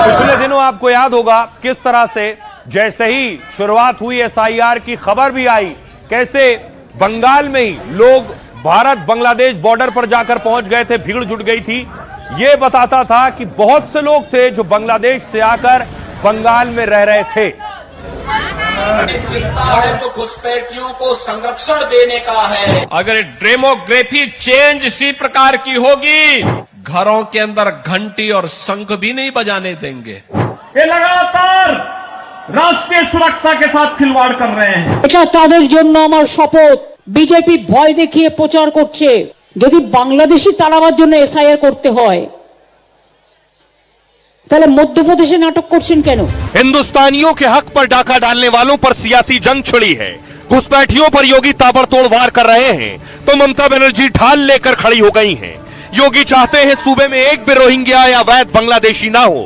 पिछले दिनों आपको याद होगा किस तरह से जैसे ही शुरुआत हुई एसआईआर की खबर भी आई, कैसे बंगाल में ही लोग भारत बांग्लादेश बॉर्डर पर जाकर पहुंच गए थे, भीड़ जुट गई थी। यह बताता था कि बहुत से लोग थे जो बांग्लादेश से आकर बंगाल में रह रहे थे। तो घुसपैठियों को संरक्षण देने का है। अगर डेमोग्राफी चेंज इसी प्रकार की होगी, घरों के अंदर घंटी और शंख भी नहीं बजाने देंगे। ये लगातार राष्ट्रीय सुरक्षा के साथ खिलवाड़ कर रहे हैं। এটা তাদের জন্য আমার শপথ। বিজেপি ভয় দেখিয়ে প্রচার করছে যদি বাংলাদেশি তাড়াবার জন্য এসআইআর করতে হয়, তাহলে মধ্যপ্রদেশে নাটক করছেন কেন? हिंदुस्तानियों के हक पर डाका डालने वालों पर सियासी जंग छिड़ी है। घुसपैठियों पर योगी ताबड़तोड़ वार कर रहे हैं तो ममता बनर्जी ढाल लेकर खड़ी हो गई हैं। योगी चाहते हैं सूबे में एक भी रोहिंग्या या वैध बांग्लादेशी ना हो।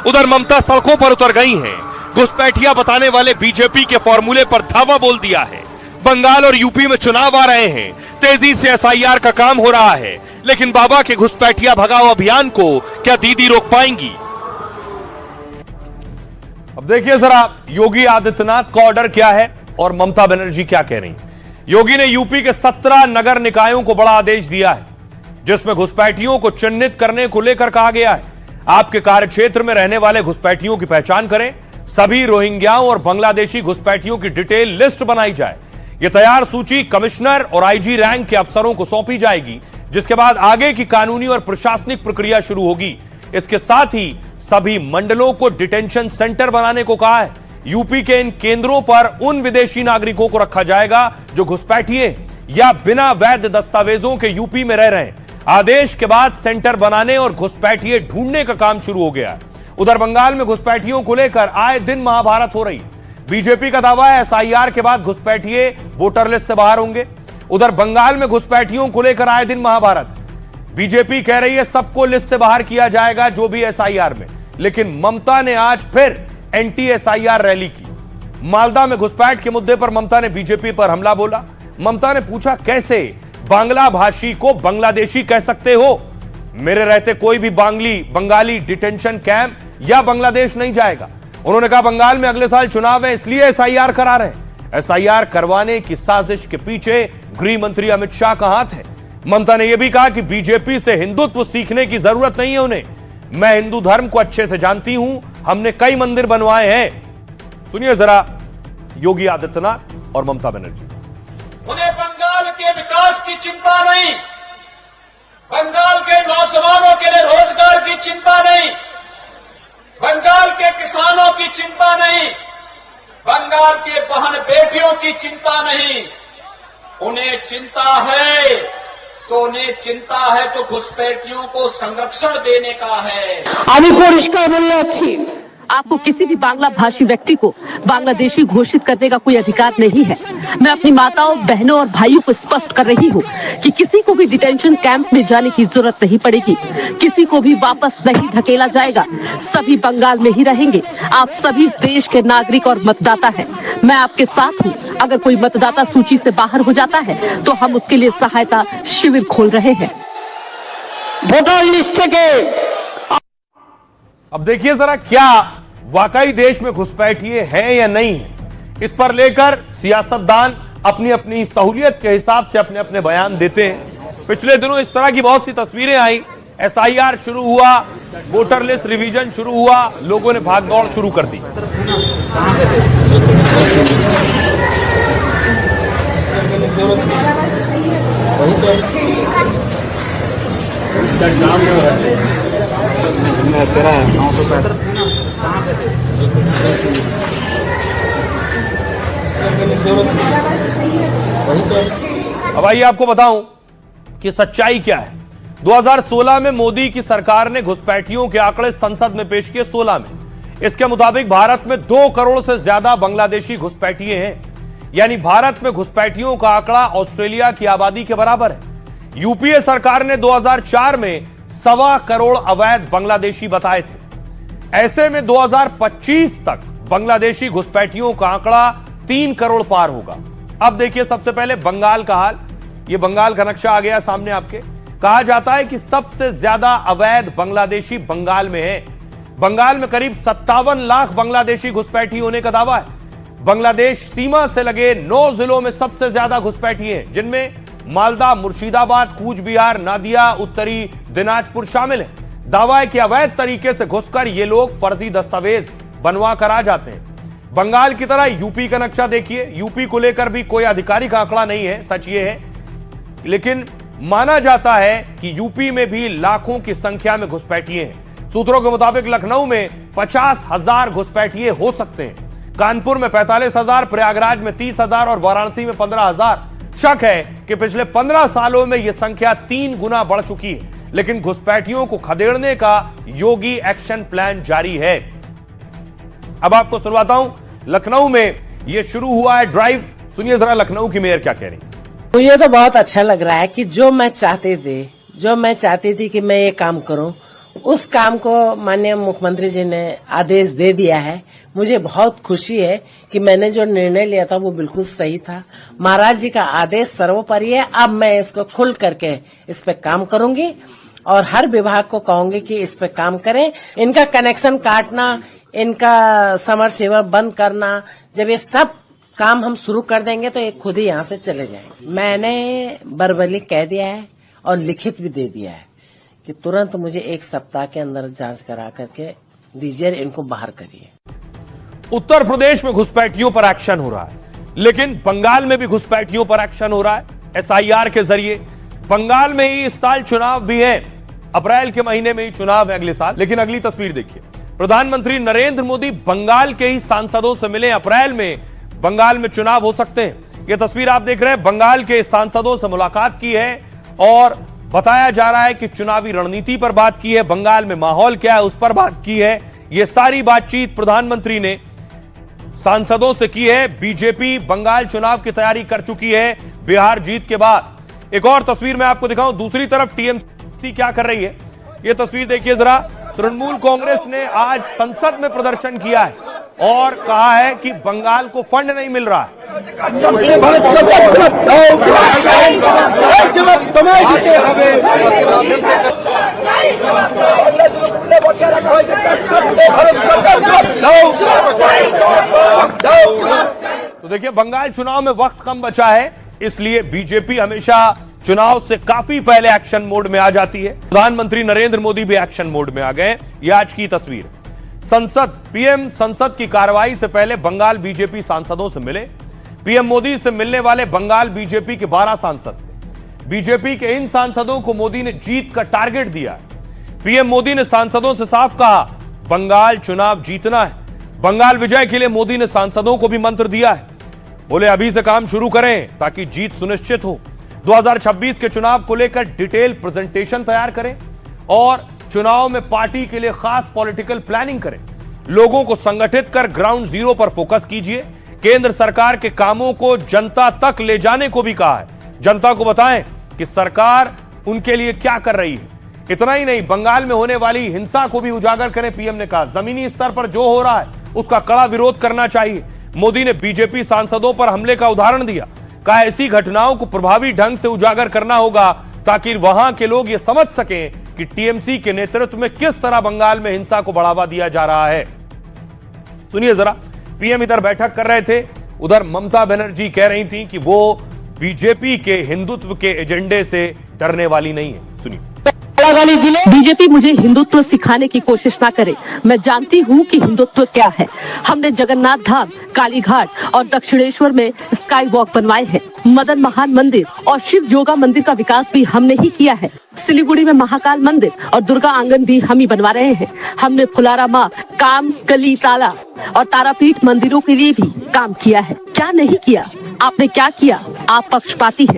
उधर ममता सड़कों पर उतर गई हैं। घुसपैठिया बताने वाले बीजेपी के फॉर्मूले पर धावा बोल दिया है। बंगाल और यूपी में चुनाव आ रहे हैं, तेजी से एसआईआर का काम हो रहा है, लेकिन बाबा के घुसपैठिया भगाओ अभियान को क्या दीदी रोक पाएंगी? अब देखिए जरा योगी आदित्यनाथ का ऑर्डर क्या है और ममता बनर्जी क्या कह रही हैं। योगी ने यूपी के 17 नगर निकायों को बड़ा आदेश दिया है, जिसमें घुसपैठियों को चिन्हित करने को लेकर कहा गया है आपके कार्यक्षेत्र में रहने वाले घुसपैठियों की पहचान करें, सभी रोहिंग्याओं और बांग्लादेशी घुसपैठियों की डिटेल लिस्ट बनाई जाए। यह तैयार सूची कमिश्नर और आईजी रैंक के अफसरों को सौंपी जाएगी, जिसके बाद आगे की कानूनी और प्रशासनिक प्रक्रिया शुरू होगी। इसके साथ ही सभी मंडलों को डिटेंशन सेंटर बनाने को कहा है। यूपी के इन केंद्रों पर उन विदेशी नागरिकों को रखा जाएगा जो घुसपैठिए या बिना वैध दस्तावेजों के यूपी में रह रहे हैं। आदेश के बाद सेंटर बनाने और घुसपैठिए ढूंढने का काम शुरू हो गया है। उधर बंगाल में घुसपैठियों को लेकर आए दिन महाभारत हो रही है। बीजेपी का दावा है एसआईआर के बाद घुसपैठिए वोटर लिस्ट से बाहर होंगे। उधर बंगाल में घुसपैठियों को लेकर आए दिन महाभारत। बीजेपी कह रही है सबको लिस्ट से बाहर किया जाएगा जो भी एसआईआर में, लेकिन ममता ने आज फिर एंटी एसआईआर रैली की। मालदा में घुसपैठ के मुद्दे पर ममता ने बीजेपी पर हमला बोला। ममता ने पूछा कैसे बांग्ला भाषी को बांग्लादेशी कह सकते हो? मेरे रहते कोई भी बंगाली डिटेंशन कैंप या बांग्लादेश नहीं जाएगा। उन्होंने कहा बंगाल में अगले साल चुनाव है, इसलिए एसआईआर करा रहे हैं। एसआईआर करवाने की साजिश के पीछे गृह मंत्री अमित शाह का हाथ है। ममता ने यह भी कहा कि बीजेपी से हिंदुत्व सीखने की जरूरत नहीं है उन्हें। मैं हिंदू धर्म को अच्छे से जानती हूं, हमने कई मंदिर बनवाए हैं। सुनिए जरा योगी आदित्यनाथ और ममता बनर्जी। उन्हें बंगाल के विकास की चिंता नहीं, बंगाल के नौजवानों के लिए रोजगार की चिंता नहीं, बंगाल के किसानों की चिंता नहीं, बंगाल के बहन बेटियों की चिंता नहीं। उन्हें चिंता है तो घुसपैठियों को संरक्षण देने का है। আমি পরিষ্কার বলে যাচ্ছি, आपको किसी भी बांग्ला भाषी व्यक्ति को बांग्लादेशी घोषित करने का कोई अधिकार नहीं है। मैं अपनी माताओं, बहनों और भाइयों को स्पष्ट कर रही हूँ कि किसी को भी डिटेंशन कैंप में जाने की जरूरत नहीं पड़ेगी, किसी को भी वापस नहीं धकेला जाएगा। सभी बंगाल में ही रहेंगे। आप सभी देश के नागरिक और मतदाता हैं। मैं आपके साथ हूँ। अगर कोई मतदाता सूची से बाहर हो जाता है तो हम उसके लिए सहायता शिविर खोल रहे हैं। ভোটার লিস্ট থেকে अब देखिए जरा क्या वाकई देश में घुसपैठिए हैं या नहीं है, इस पर लेकर सियासतदान अपनी अपनी सहूलियत के हिसाब से अपने अपने बयान देते हैं। पिछले दिनों इस तरह की बहुत सी तस्वीरें आई। एसआईआर शुरू हुआ, वोटर लिस्ट रिवीजन शुरू हुआ, लोगों ने भागदौड़ शुरू कर दी। अब आइए आपको बताऊं कि सच्चाई क्या है। 2016 में मोदी की सरकार ने घुसपैठियों के आंकड़े संसद में पेश किए। 16 में इसके मुताबिक भारत में 2 करोड़ से ज्यादा बांग्लादेशी घुसपैठिए हैं, यानी भारत में घुसपैठियों का आंकड़ा ऑस्ट्रेलिया की आबादी के बराबर है। यूपीए सरकार ने 2004 में 1.25 करोड़ अवैध बांग्लादेशी बताए थे। ऐसे में 2025 तक बांग्लादेशी घुसपैठियों का आंकड़ा 3 करोड़ पार होगा। अब देखिए सबसे पहले बंगाल का हाल। यह बंगाल का नक्शा आ गया सामने आपके। कहा जाता है कि सबसे ज्यादा अवैध बांग्लादेशी बंगाल में है। बंगाल में करीब 57 लाख बांग्लादेशी घुसपैठी होने का दावा है। बांग्लादेश सीमा से लगे 9 जिलों में सबसे ज्यादा घुसपैठी हैं, जिनमें मालदा, मुर्शिदाबाद, कूच बिहार, नादिया, उत्तरी दिनाजपुर शामिल है। दावा है कि अवैध तरीके से घुसकर ये लोग फर्जी दस्तावेज बनवा कर आ जाते हैं। बंगाल की तरह यूपी का नक्शा देखिए। यूपी को लेकर भी कोई आधिकारिक आंकड़ा नहीं है, सच ये है, लेकिन माना जाता है कि यूपी में भी लाखों की संख्या में घुसपैठिए हैं। सूत्रों के मुताबिक लखनऊ में 50,000 घुसपैठिए हो सकते हैं, कानपुर में 45,000, प्रयागराज में 30,000 और वाराणसी में 15,000। शक है कि पिछले 15 सालों में यह संख्या 3 गुना बढ़ चुकी है, लेकिन घुसपैठियों को खदेड़ने का योगी एक्शन प्लान जारी है। अब आपको सुनवाता हूं, लखनऊ में यह शुरू हुआ है ड्राइव। सुनिए जरा लखनऊ की मेयर क्या कह रही। मुझे तो बहुत अच्छा लग रहा है कि जो मैं चाहती थी कि मैं ये काम करूं, उस काम को माननीय मुख्यमंत्री जी ने आदेश दे दिया है। मुझे बहुत खुशी है कि मैंने जो निर्णय लिया था वो बिल्कुल सही था। महाराज जी का आदेश सर्वोपरि है। अब मैं इसको खुल करके इस पे काम करूंगी और हर विभाग को कहूंगी कि इस पे काम करें। इनका कनेक्शन काटना, इनका समरसेबल बंद करना, जब ये सब काम हम शुरू कर देंगे तो ये खुद ही यहाँ से चले जाएंगे। मैंने वर्बली कह दिया है और लिखित भी दे दिया है कि तुरंत मुझे 1 सप्ताह के अंदर जांच करा करके दीजिए, इनको बाहर करिए। उत्तर प्रदेश में घुसपैठियों पर एक्शन हो रहा है, लेकिन बंगाल में भी घुसपैठियों पर एक्शन हो रहा है एसआईआर के जरिए। बंगाल में ही इस साल चुनाव भी है, अप्रैल के महीने में ही चुनाव है अगले साल। लेकिन अगली तस्वीर देखिए, प्रधानमंत्री नरेंद्र मोदी बंगाल के ही सांसदों से मिले। अप्रैल में बंगाल में चुनाव हो सकते हैं। यह तस्वीर आप देख रहे हैं, बंगाल के सांसदों से मुलाकात की है और बताया जा रहा है कि चुनावी रणनीति पर बात की है, बंगाल में माहौल क्या है उस पर बात की है। यह सारी बातचीत प्रधानमंत्री ने सांसदों से की है। बीजेपी बंगाल चुनाव की तैयारी कर चुकी है बिहार जीत के बाद। एक और तस्वीर मैं आपको दिखाऊं, दूसरी तरफ टीएमसी क्या कर रही है, यह तस्वीर देखिए जरा। तृणमूल कांग्रेस ने आज संसद में प्रदर्शन किया है और कहा है कि बंगाल को फंड नहीं मिल रहा है। तो देखिए, बंगाल चुनाव में वक्त कम बचा है, इसलिए बीजेपी हमेशा चुनाव से काफी पहले एक्शन मोड में आ जाती है। प्रधानमंत्री नरेंद्र मोदी भी एक्शन मोड में आ गए। ये आज की तस्वीर। संसद, पीएम संसद की कार्रवाई से पहले बंगाल बीजेपी सांसदों से मिले। पीएम मोदी से मिलने वाले बंगाल बीजेपी के 12 सांसद थे। बीजेपी के इन सांसदों को मोदी ने जीत का टारगेट दिया है। पीएम मोदी ने सांसदों से साफ कहा, बंगाल चुनाव जीतना है। बंगाल विजय के लिए मोदी ने सांसदों को भी मंत्र दिया है। बोले अभी से काम शुरू करें ताकि जीत सुनिश्चित हो। 2026 के चुनाव को लेकर डिटेल प्रेजेंटेशन तैयार करें और चुनाव में पार्टी के लिए खास पॉलिटिकल प्लानिंग करें। लोगों को संगठित कर ग्राउंड जीरो पर फोकस कीजिए। केंद्र सरकार के कामों को जनता तक ले जाने को भी कहा है। जनता को बताएं कि सरकार उनके लिए क्या कर रही है। इतना ही नहीं, बंगाल में होने वाली हिंसा को भी उजागर करें। पीएम ने कहा, जमीनी स्तर पर जो हो रहा है उसका कड़ा विरोध करना चाहिए। मोदी ने बीजेपी सांसदों पर हमले का उदाहरण दिया, कहा ऐसी घटनाओं को प्रभावी ढंग से उजागर करना होगा ताकि वहां के लोग यह समझ सकें कि टीएमसी के नेतृत्व में किस तरह बंगाल में हिंसा को बढ़ावा दिया जा रहा है। सुनिए जरा, पीएम इधर बैठक कर रहे थे, उधर ममता बनर्जी कह रही थी कि वो बीजेपी के हिंदुत्व के एजेंडे से डरने वाली नहीं है। सुनिए। बीजेपी मुझे हिंदुत्व सिखाने की कोशिश ना करे। मैं जानती हूँ कि हिंदुत्व क्या है। हमने जगन्नाथ धाम, कालीघाट और दक्षिणेश्वर में स्काई वॉक बनवाए हैं। मदन मोहन मंदिर और शिव जोगा मंदिर का विकास भी हमने ही किया है। सिलीगुड़ी में महाकाल मंदिर और दुर्गा आंगन भी हम ही बनवा रहे हैं। हमने फुलारा माँ, काम कली ताला और तारापीठ मंदिरों के लिए भी काम किया है। क्या नहीं किया? आपने क्या किया? आप पक्षपाती है।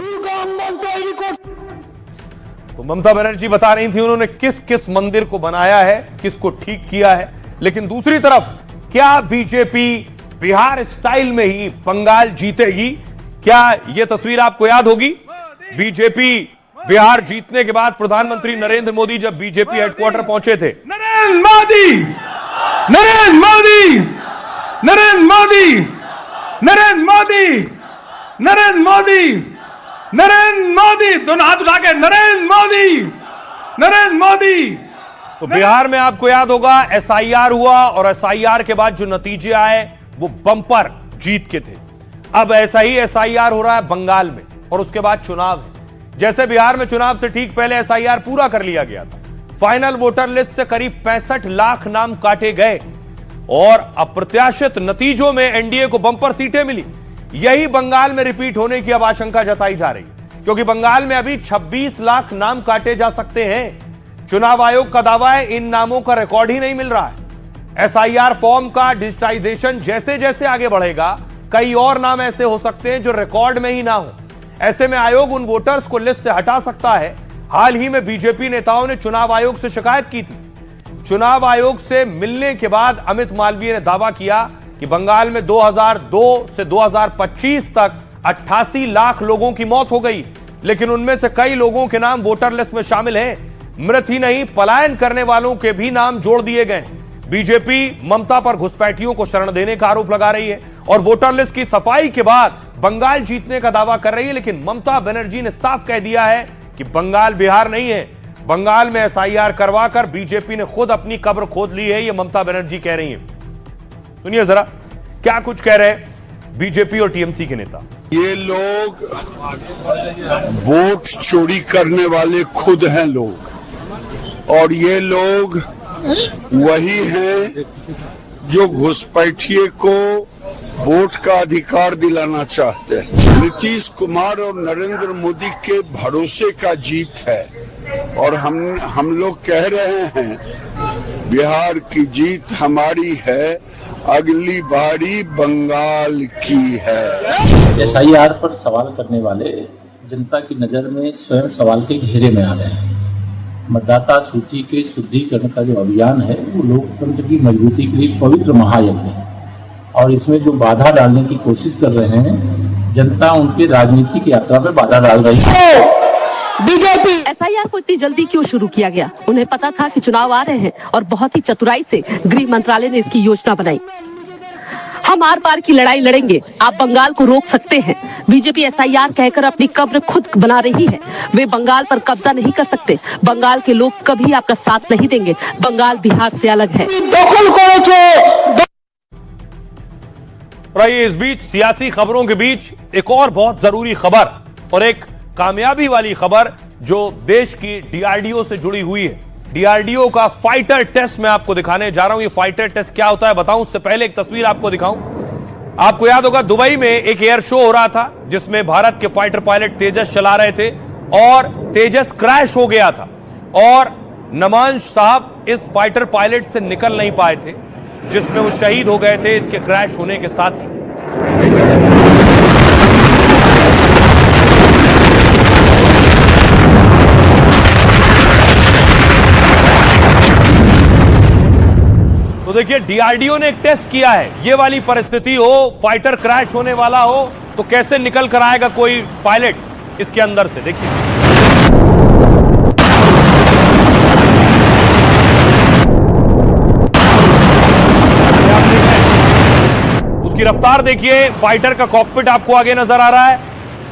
तो ममता बनर्जी बता रही थी उन्होंने किस किस मंदिर को बनाया है, किसको ठीक किया है। लेकिन दूसरी तरफ क्या बीजेपी बिहार स्टाइल में ही बंगाल जीतेगी? क्या यह तस्वीर आपको याद होगी? बीजेपी बिहार जीतने के बाद प्रधानमंत्री नरेंद्र मोदी जब बीजेपी हेडक्वार्टर पहुंचे थे, नरेंद्र मोदी, नरेंद्र मोदी, नरेंद्र मोदी, नरेंद्र मोदी, नरेंद्र मोदी, नरेंद्र मोदी, दोनों हाथ उठा के नरेंद्र मोदी, नरेंद्र मोदी। तो बिहार में आपको याद होगा एसआईआर हुआ और एसआईआर के बाद जो नतीजे आए वो बम्पर जीत के थे। अब ऐसा ही एसआईआर हो रहा है बंगाल में और उसके बाद चुनाव है। जैसे बिहार में चुनाव से ठीक पहले एसआईआर पूरा कर लिया गया था, फाइनल वोटर लिस्ट से करीब 65 लाख नाम काटे गए और अप्रत्याशित नतीजों में एनडीए को बम्पर सीटें मिली। यही बंगाल में रिपीट होने की अब आशंका जताई जा रही है, क्योंकि बंगाल में अभी 26 लाख नाम काटे जा सकते हैं। चुनाव आयोग का दावा है इन नामों का रिकॉर्ड ही नहीं मिल रहा है। एसआईआर फॉर्म का डिजिटाइजेशन जैसे जैसे आगे बढ़ेगा, कई और नाम ऐसे हो सकते हैं जो रिकॉर्ड में ही ना हो। ऐसे में आयोग उन वोटर्स को लिस्ट से हटा सकता है। हाल ही में बीजेपी नेताओं ने चुनाव आयोग से शिकायत की थी। चुनाव आयोग से मिलने के बाद अमित मालवीय ने दावा किया कि बंगाल में 2002 से 2025 तक 88 लाख लोगों की मौत हो गई, लेकिन उनमें से कई लोगों के नाम वोटर लिस्ट में शामिल हैं। मृत ही नहीं, पलायन करने वालों के भी नाम जोड़ दिए गए। बीजेपी ममता पर घुसपैठियों को शरण देने का आरोप लगा रही है और वोटर लिस्ट की सफाई के बाद बंगाल जीतने का दावा कर रही है। लेकिन ममता बनर्जी ने साफ कह दिया है कि बंगाल बिहार नहीं है। बंगाल में एसआईआर करवाकर बीजेपी ने खुद अपनी कब्र खोद ली है, यह ममता बनर्जी कह रही है। सुनिए जरा क्या कुछ कह रहे हैं बीजेपी और टीएमसी के नेता। ये लोग वोट चोरी करने वाले खुद हैं लोग, और ये लोग वही हैं जो घुसपैठिए को वोट का अधिकार दिलाना चाहते हैं। नीतीश कुमार और नरेंद्र मोदी के भरोसे का जीत है, और हम लोग कह रहे हैं बिहार की जीत हमारी है, अगली बारी बंगाल की है। एसआईआर पर सवाल करने वाले जनता की नजर में स्वयं सवाल के घेरे में आ गए हैं। मतदाता सूची के शुद्धिकरण का जो अभियान है वो लोकतंत्र की मजबूती के लिए पवित्र महायज्ञ है, और इसमें जो बाधा डालने की कोशिश कर रहे हैं, जनता उनके राजनीतिक यात्रा में बाधा डाल रही है। बीजेपी एसआईआर को इतनी जल्दी क्यों शुरू किया गया? उन्हें पता था कि चुनाव आ रहे हैं और बहुत ही चतुराई से गृह मंत्रालय ने इसकी योजना बनाई। हम आर पार की लड़ाई लड़ेंगे, आप बंगाल को रोक सकते हैं। बीजेपी एसआईआर कहकर अपनी कब्र खुद बना रही है। वे बंगाल पर कब्जा नहीं कर सकते। बंगाल के लोग कभी आपका साथ नहीं देंगे। बंगाल बिहार से अलग है। इस बीच सियासी खबरों के बीच एक और बहुत जरूरी खबर और एक कामयाबी वाली खबर जो देश की डीआरडीओ से जुड़ी हुई है। डीआरडीओ का फाइटर टेस्ट मैं आपको दिखाने जा रहा हूं। ये फाइटर टेस्ट क्या होता है बताऊं, उससे पहले एक तस्वीर आपको दिखाऊं। आपको याद होगा दुबई में एक एयर शो हो रहा था जिसमें भारत के फाइटर पायलट तेजस चला रहे थे और तेजस क्रैश हो गया था, और नमांश साहब इस फाइटर पायलट से निकल नहीं पाए थे, जिसमें वो शहीद हो गए थे इसके क्रैश होने के साथ ही। तो देखिए डीआरडीओ ने एक टेस्ट किया है। ये वाली परिस्थिति हो, फाइटर क्रैश होने वाला हो तो कैसे निकल कर आएगा कोई पायलट इसके अंदर से। देखिए उसकी रफ्तार देखिए। फाइटर का कॉकपिट आपको आगे नजर आ रहा है।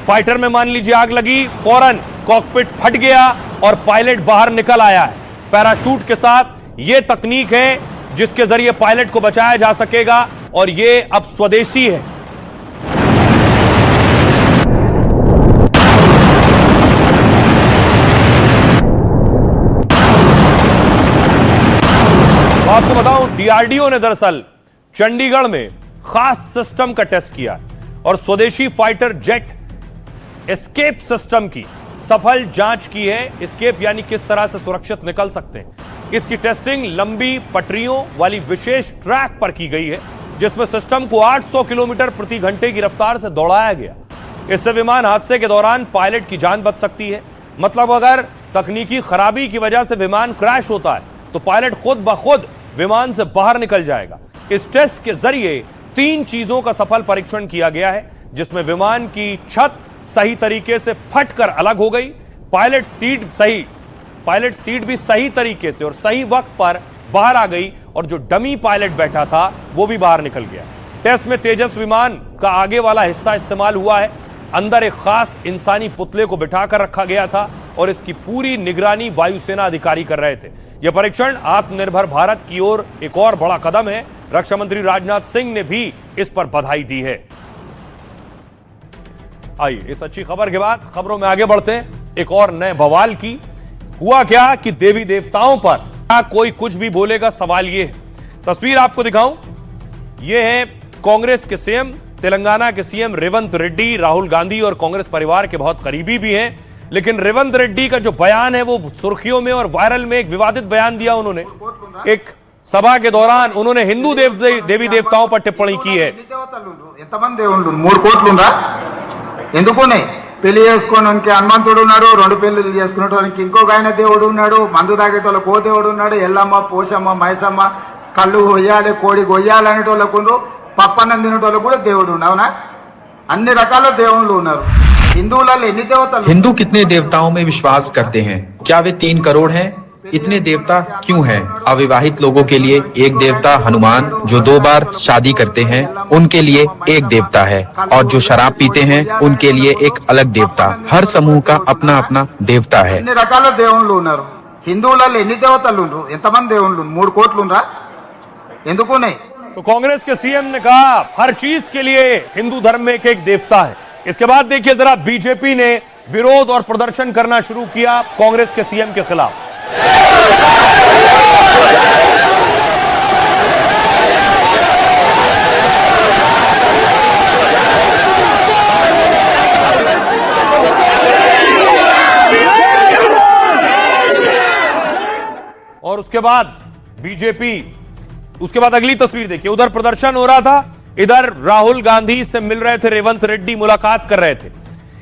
फाइटर में मान लीजिए आग लगी, फौरन कॉकपिट फट गया और पायलट बाहर निकल आया है पैराशूट के साथ। यह तकनीक है जिसके जरिए पायलट को बचाया जा सकेगा, और यह अब स्वदेशी है। तो आपको बताऊं डीआरडीओ ने दरअसल चंडीगढ़ में खास सिस्टम का टेस्ट किया और स्वदेशी फाइटर जेट एस्केप सिस्टम की सफल जांच की है। एस्केप यानी किस तरह से सुरक्षित निकल सकते हैं। इसकी टेस्टिंग लंबी पटरियों वाली विशेष ट्रैक पर की गई है, जिसमें सिस्टम को 800 किलोमीटर प्रति घंटे की रफ्तार से दौड़ाया गया। इससे विमान हादसे के दौरान पायलट की जान बच सकती है। मतलब अगर तकनीकी खराबी की वजह से विमान क्रैश होता है तो पायलट खुद ब खुद विमान से बाहर निकल जाएगा। इस टेस्ट के जरिए 3 चीजों का सफल परीक्षण किया गया है, जिसमें विमान की छत सही तरीके से फटकर अलग हो गई, पायलट सीट भी सही तरीके से और सही वक्त पर बाहर आ गई, और जो डमी पायलट बैठा था वो भी बाहर निकल गया। टेस्ट में तेजस विमान का आगे वाला हिस्सा इस्तेमाल हुआ है। अंदर एक खास इंसानी पुतले को बिठाकर रखा गया था और इसकी पूरी निगरानी वायुसेना अधिकारी कर रहे थे। यह परीक्षण आत्मनिर्भर भारत की ओर एक और बड़ा कदम है। रक्षा मंत्री राजनाथ सिंह ने भी इस पर बधाई दी है। आइए इस अच्छी खबर के बाद खबरों में आगे बढ़ते हैं। एक और नए बवाल की। हुआ क्या कि देवी देवताओं पर क्या कोई कुछ भी बोलेगा, सवाल यह है। तस्वीर आपको दिखाऊं, यह है कांग्रेस के सीएम, तेलंगाना के सीएम रेवंत रेड्डी। राहुल गांधी और कांग्रेस परिवार के बहुत करीबी भी हैं, लेकिन रेवंत रेड्डी का जो बयान है वो सुर्खियों में और वायरल में। एक विवादित बयान दिया उन्होंने। एक सभा के दौरान उन्होंने हिंदू देवी देवताओं पर टिप्पणी की है। పెళ్లి చేసుకోవడానికి హనుమంతుడు ఉన్నాడు, 2 పెళ్లిళ్ళు చేసుకునేటోనికి ఇంకొక ఆయన దేవుడు ఉన్నాడు, మందు తాగేటోళ్ళకి ఓ దేవుడు ఉన్నాడు, ఎల్లమ్మ పోషమ్మ మైసమ్మ కళ్ళు కొయ్యాలి కోడి కొయ్యాలి అనేటోళ్ళకు, పప్పన్నం తినేటోళ్ళకు కూడా దేవుడు ఉన్నావునా. అన్ని రకాల దేవుళ్ళు ఉన్నారు. हिंदू कितने देवताओं में विश्वास करते हैं? क्या वे 3 करोड़ हैं? इतने देवता क्यों हैं? अविवाहित लोगों के लिए एक देवता हनुमान, जो 2 बार शादी करते हैं उनके लिए एक देवता है, और जो शराब पीते हैं उनके लिए एक अलग देवता। हर समूह का अपना अपना देवता है। ఎన్ని రకాల దేవుళ్ళు ఉన్నారు హిందువులలో ఎన్ని దేవతలు ఉన్నారు ఎంతమంది దేవుళ్ళు 3 కోట్లు ఉన్నారా ఎందుకు ఉన్నాయి तो कांग्रेस के सीएम ने कहा हर चीज के लिए हिंदू धर्म में एक देवता है। इसके बाद देखिए जरा बीजेपी ने विरोध और प्रदर्शन करना शुरू किया कांग्रेस के सीएम के खिलाफ। और उसके बाद बीजेपी, उसके बाद अगली तस्वीर देखिए, उधर प्रदर्शन हो रहा था, इधर राहुल गांधी से मिल रहे थे रेवंत रेड्डी, मुलाकात कर रहे थे।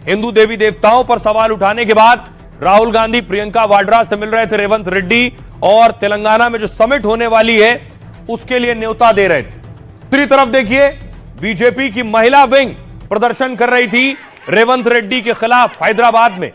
हिंदू देवी देवताओं पर सवाल उठाने के बाद राहुल गांधी प्रियंका वाड्रा से मिल रहे थे रेवंत रेड्डी, और तेलंगाना में जो समिट होने वाली है उसके लिए न्योता दे रहे थे। दूसरी तरफ देखिए बीजेपी की महिला विंग प्रदर्शन कर रही थी रेवंत रेड्डी के खिलाफ हैदराबाद में।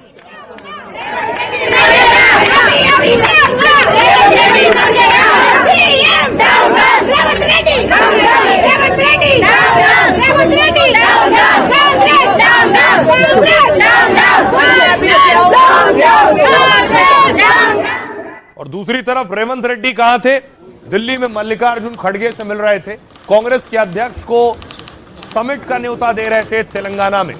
और दूसरी तरफ रेवंत रेड्डी कहां थे? दिल्ली में मल्लिकार्जुन खड़गे से मिल रहे थे, कांग्रेस के अध्यक्ष को समिट का न्योता दे रहे थे तेलंगाना में।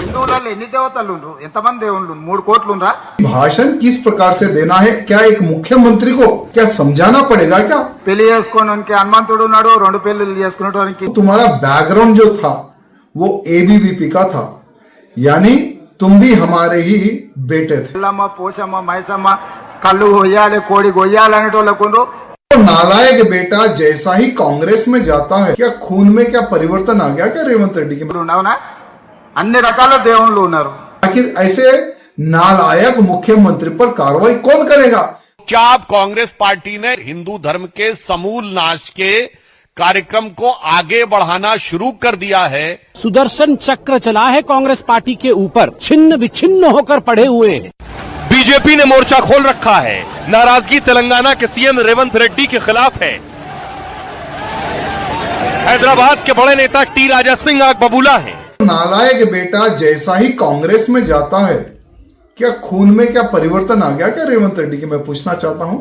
హిందువులలో ఎన్ని దేవతలు ఉన్నారు ఎంతమంది దేవుళ్ళు 3 కోట్లు ఉన్నారా भाषण किस प्रकार से देना है? क्या एक मुख्यमंत्री को क्या समझाना पड़ेगा क्या? పెళ్లి చేసుకోవడానికి హనుమంతుడు ఉన్నాడు 2 పెళ్లిళ్ళు చేసుకునేటోనికి तुम्हारा बैकग्राउंड जो था वो एबीवीपी का था, यानी तुम भी हमारे ही बेटे थे। ఎల్లమ్మ పోషమ్మ మైసమ్మ కళ్ళు కొయ్యాలి కోడి కొయ్యాలి అనేటోళ్ళకు तो नालायक बेटा जैसा ही कांग्रेस में जाता है, क्या खून में क्या परिवर्तन आ गया क्या रेवंत रेड्डी के? అవునా అన్ని రకాల దేవుళ్ళు ఉన్నారు आखिर ऐसे नालायक मुख्यमंत्री पर कार्रवाई कौन करेगा? क्या आप कांग्रेस पार्टी ने हिंदू धर्म के समूल नाश के कार्यक्रम को आगे बढ़ाना शुरू कर दिया है? सुदर्शन चक्र चला है कांग्रेस पार्टी के ऊपर, छिन्न विछिन्न होकर पड़े हुए हैं। बीजेपी ने मोर्चा खोल रखा है, नाराजगी तेलंगाना के सीएम रेवंत रेड्डी के खिलाफ है। हैदराबाद के बड़े नेता टी राजा सिंह आग बबूला है। नालायक बेटा जैसा ही कांग्रेस में जाता है, क्या खून में क्या परिवर्तन आ गया क्या रेवंत रेड्डी के? मैं पूछना चाहता हूं।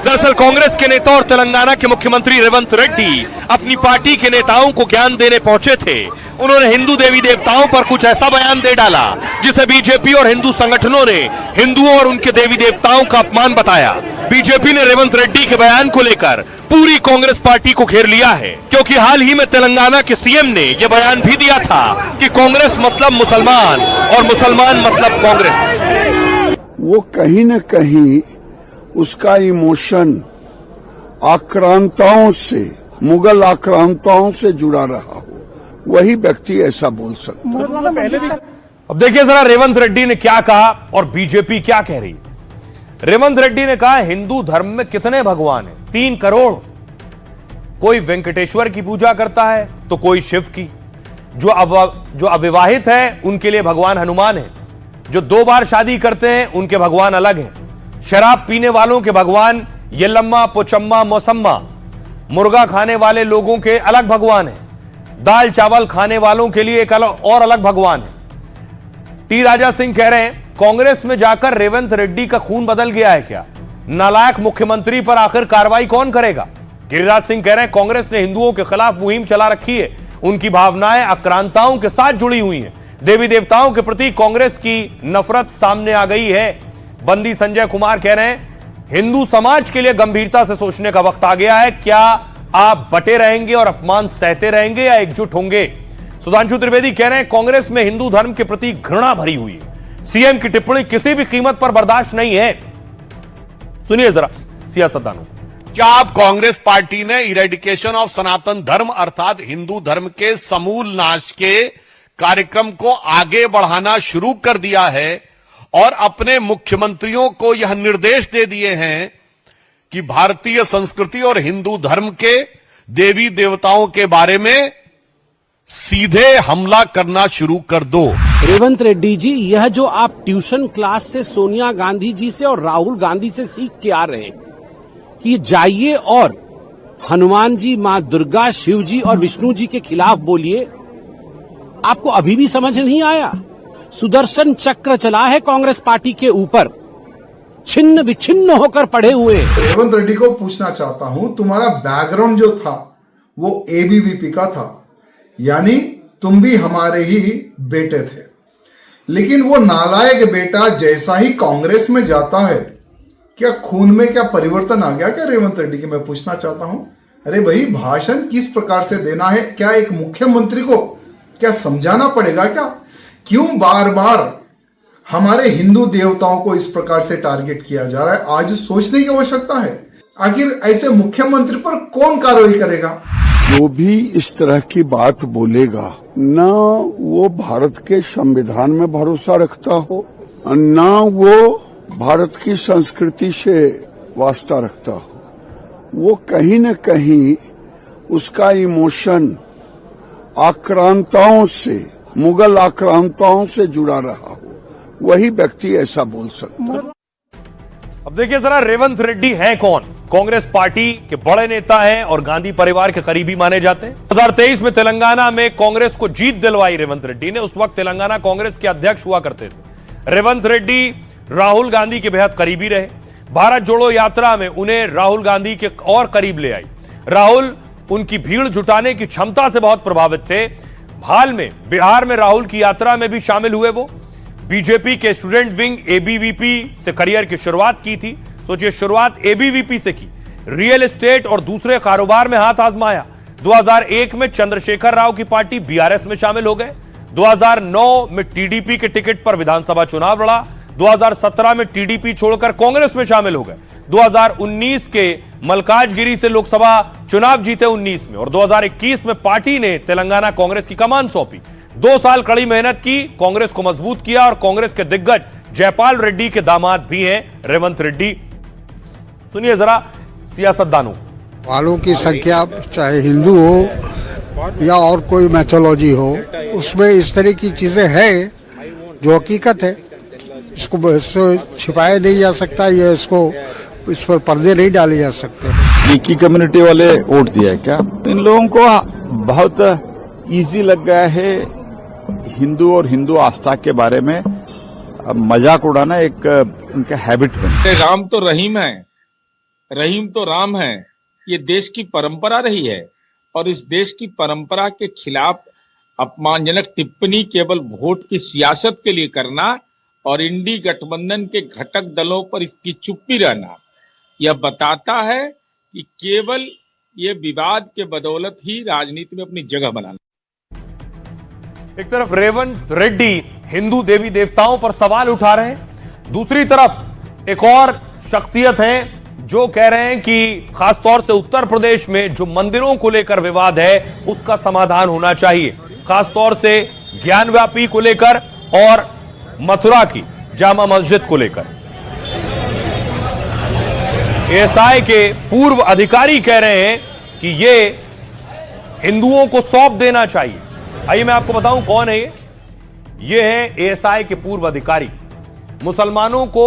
दरअसल कांग्रेस के नेता और तेलंगाना के मुख्यमंत्री रेवंत रेड्डी अपनी पार्टी के नेताओं को ज्ञान देने पहुंचे थे। उन्होंने हिंदू देवी देवताओं पर कुछ ऐसा बयान दे डाला जिसे बीजेपी और हिंदू संगठनों ने हिंदुओं और उनके देवी देवताओं का अपमान बताया। बीजेपी ने रेवंत रेड्डी के बयान को लेकर पूरी कांग्रेस पार्टी को घेर लिया है, क्योंकि हाल ही में तेलंगाना के सीएम ने यह बयान भी दिया था कि कांग्रेस मतलब मुसलमान और मुसलमान मतलब कांग्रेस। वो कहीं न कहीं उसका इमोशन आक्रांताओं से, मुगल आक्रांताओं से जुड़ा रहा हो, वही व्यक्ति ऐसा बोल सकता। अब देखिए जरा रेवंत रेड्डी ने क्या कहा और बीजेपी क्या कह रही है। रेवंत रेड्डी ने कहा हिंदू धर्म में कितने भगवान हैं? 3 करोड़। कोई वेंकटेश्वर की पूजा करता है तो कोई शिव की। जो अविवाहित है उनके लिए भगवान हनुमान है। जो 2 बार शादी करते हैं उनके भगवान अलग हैं। शराब पीने वालों के भगवान येलम्मा, पोचम्मा, मौसम्मा। मुर्गा खाने वाले लोगों के अलग भगवान है। दाल चावल खाने वालों के लिए एक और अलग भगवान है। टी राजा सिंह कह रहे हैं कांग्रेस में जाकर रेवंत रेड्डी का खून बदल गया है क्या? नालायक मुख्यमंत्री पर आखिर कार्रवाई कौन करेगा? गिरिराज सिंह कह रहे हैं कांग्रेस ने हिंदुओं के खिलाफ मुहिम चला रखी है, उनकी भावनाएं आक्रांताओं के साथ जुड़ी हुई हैं। देवी देवताओं के प्रति कांग्रेस की नफरत सामने आ गई है। बंदी संजय कुमार कह रहे हैं हिंदू समाज के लिए गंभीरता से सोचने का वक्त आ गया है। क्या आप बटे रहेंगे और अपमान सहते रहेंगे या एकजुट होंगे? सुधांशु त्रिवेदी कह रहे हैं कांग्रेस में हिंदू धर्म के प्रति घृणा भरी हुई है। सीएम की टिप्पणी किसी भी कीमत पर बर्दाश्त नहीं है। सुनिए जरा सियासतदानों। क्या आप कांग्रेस पार्टी ने इरेडिकेशन ऑफ सनातन धर्म अर्थात हिंदू धर्म के समूल नाश के कार्यक्रम को आगे बढ़ाना शुरू कर दिया है और अपने मुख्यमंत्रियों को यह निर्देश दे दिए हैं कि भारतीय संस्कृति और हिंदू धर्म के देवी देवताओं के बारे में सीधे हमला करना शुरू कर दो। रेवंत रेड्डी जी, यह जो आप ट्यूशन क्लास से सोनिया गांधी जी से और राहुल गांधी से सीख के आ रहे हैं कि जाइए और हनुमान जी, मां दुर्गा, शिव जी और विष्णु जी के खिलाफ बोलिए, आपको अभी भी समझ नहीं आया? सुदर्शन चक्र चला है कांग्रेस पार्टी के ऊपर, छिन्न विछिन्न होकर पड़े हुए। रेवंत रेड्डी को पूछना चाहता हूं, तुम्हारा बैकग्राउंड जो था वो एबीवीपी का था, यानी तुम भी हमारे ही बेटे थे। लेकिन वो नालायक बेटा जैसा ही कांग्रेस में जाता है, क्या खून में क्या परिवर्तन आ गया क्या रेवंत रेड्डी की? मैं पूछना चाहता हूं। अरे भाई, भाषण किस प्रकार से देना है, क्या एक मुख्यमंत्री को क्या समझाना पड़ेगा क्या? क्यों बार बार हमारे हिंदू देवताओं को इस प्रकार से टारगेट किया जा रहा है? आज सोचने की आवश्यकता है। आखिर ऐसे मुख्यमंत्री पर कौन कार्रवाई करेगा? जो भी इस तरह की बात बोलेगा, ना वो भारत के संविधान में भरोसा रखता हो, ना वो भारत की संस्कृति से वास्ता रखता हो। वो कहीं न कहीं उसका इमोशन आक्रांताओं से, मुगल आक्रांताओं से जुड़ा रहा हो, वही व्यक्ति ऐसा बोल सकता है। अब देखिए जरा, रेवंत रेड्डी हैं कौन? कांग्रेस पार्टी के बड़े नेता हैं और गांधी परिवार के करीबी माने जाते हैं। 2023 में तेलंगाना में कांग्रेस को जीत दिलवाई रेवंत रेड्डी ने। उस वक्त तेलंगाना कांग्रेस के अध्यक्ष हुआ करते थे। रेवंत रेड्डी राहुल गांधी के बेहद करीबी रहे। भारत जोड़ो यात्रा में उन्हें राहुल गांधी के और करीब ले आई। राहुल उनकी भीड़ जुटाने की क्षमता से बहुत प्रभावित थे। हाल में बिहार में राहुल की यात्रा में भी शामिल हुए। वो बीजेपी के स्टूडेंट विंग एबीवीपी से करियर की शुरुआत की थी। सोचिए, शुरुआत एबीवीपी से की, रियल एस्टेट और दूसरे कारोबार में हाथ आजमाया। 2001 में चंद्रशेखर राव की पार्टी बीआरएस में शामिल हो गए। 2009 में टीडीपी के टिकट पर विधानसभा चुनाव लड़ा। 2017 में टीडीपी छोड़कर कांग्रेस में शामिल हो गए। 2019 के मल्काजगिरी से लोकसभा चुनाव जीते 19 में, और 2021 में पार्टी ने तेलंगाना कांग्रेस की कमान सौंपी। 2 साल कड़ी मेहनत की, कांग्रेस को मजबूत किया, और कांग्रेस के दिग्गज जयपाल रेड्डी के दामाद भी हैं रेवंत रेड्डी। सुनिए जरा सियासतदानों वालों की संख्या, चाहे हिंदू हो या और कोई मैथोलॉजी हो, उसमें इस तरह की चीजें हैं जो हकीकत है। इसको छिपाया नहीं जा सकता, या इस पर पर्दे नहीं डाले जा सकते। लीकी कम्युनिटी वाले वोट दिया है क्या? इन लोगों को बहुत इजी लग गया है हिंदू और हिंदू आस्था के बारे में मजाक उड़ाना, एक उनका हैबिट बन। राम तो रहीम है, रहीम तो राम है। ये देश की परंपरा रही है, और इस देश की परंपरा के खिलाफ अपमानजनक टिप्पणी केवल वोट की सियासत के लिए करना और इंडी गठबंधन के घटक दलों पर इसकी चुप्पी रहना, यह बताता है कि केवल ये विवाद के बदौलत ही राजनीति में अपनी जगह बनाना। एक तरफ रेवंत रेड्डी हिंदू देवी देवताओं पर सवाल उठा रहे हैं, दूसरी तरफ एक और शख्सियत हैं जो कह रहे हैं कि खासतौर से उत्तर प्रदेश में जो मंदिरों को लेकर विवाद है उसका समाधान होना चाहिए, खासतौर से ज्ञानव्यापी को लेकर और मथुरा की जामा मस्जिद को लेकर। एएसआई के पूर्व अधिकारी कह रहे हैं कि ये हिंदुओं को सौंप देना चाहिए। आइए मैं आपको बताऊं कौन है ये है एएसआई के पूर्व अधिकारी। मुसलमानों को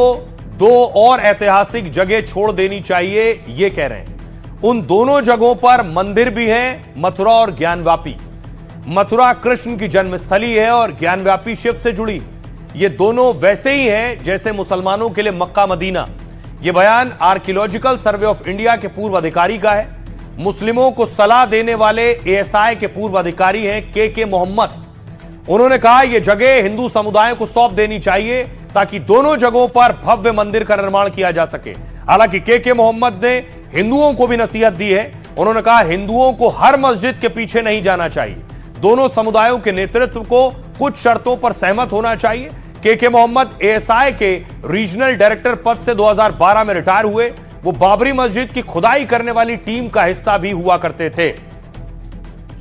2 और ऐतिहासिक जगह छोड़ देनी चाहिए, ये कह रहे हैं। उन दोनों जगहों पर मंदिर भी हैं, मथुरा और ज्ञानव्यापी। मथुरा कृष्ण की जन्मस्थली है और ज्ञानव्यापी शिव से जुड़ी। ये दोनों वैसे ही हैं जैसे मुसलमानों के लिए मक्का मदीना। यह बयान आर्कियोलॉजिकल सर्वे ऑफ इंडिया के पूर्व अधिकारी का है। मुस्लिमों को सलाह देने वाले एएसआई के पूर्व अधिकारी हैं के मोहम्मद। उन्होंने कहा यह जगह हिंदू समुदाय को सौंप देनी चाहिए ताकि दोनों जगहों पर भव्य मंदिर का निर्माण किया जा सके। हालांकि के मोहम्मद ने हिंदुओं को भी नसीहत दी है। उन्होंने कहा हिंदुओं को हर मस्जिद के पीछे नहीं जाना चाहिए, दोनों समुदायों के नेतृत्व को कुछ शर्तों पर सहमत होना चाहिए। के मोहम्मद एएसआई के रीजनल डायरेक्टर पद से 2012 में रिटायर हुए। वो बाबरी मस्जिद की खुदाई करने वाली टीम का हिस्सा भी हुआ करते थे।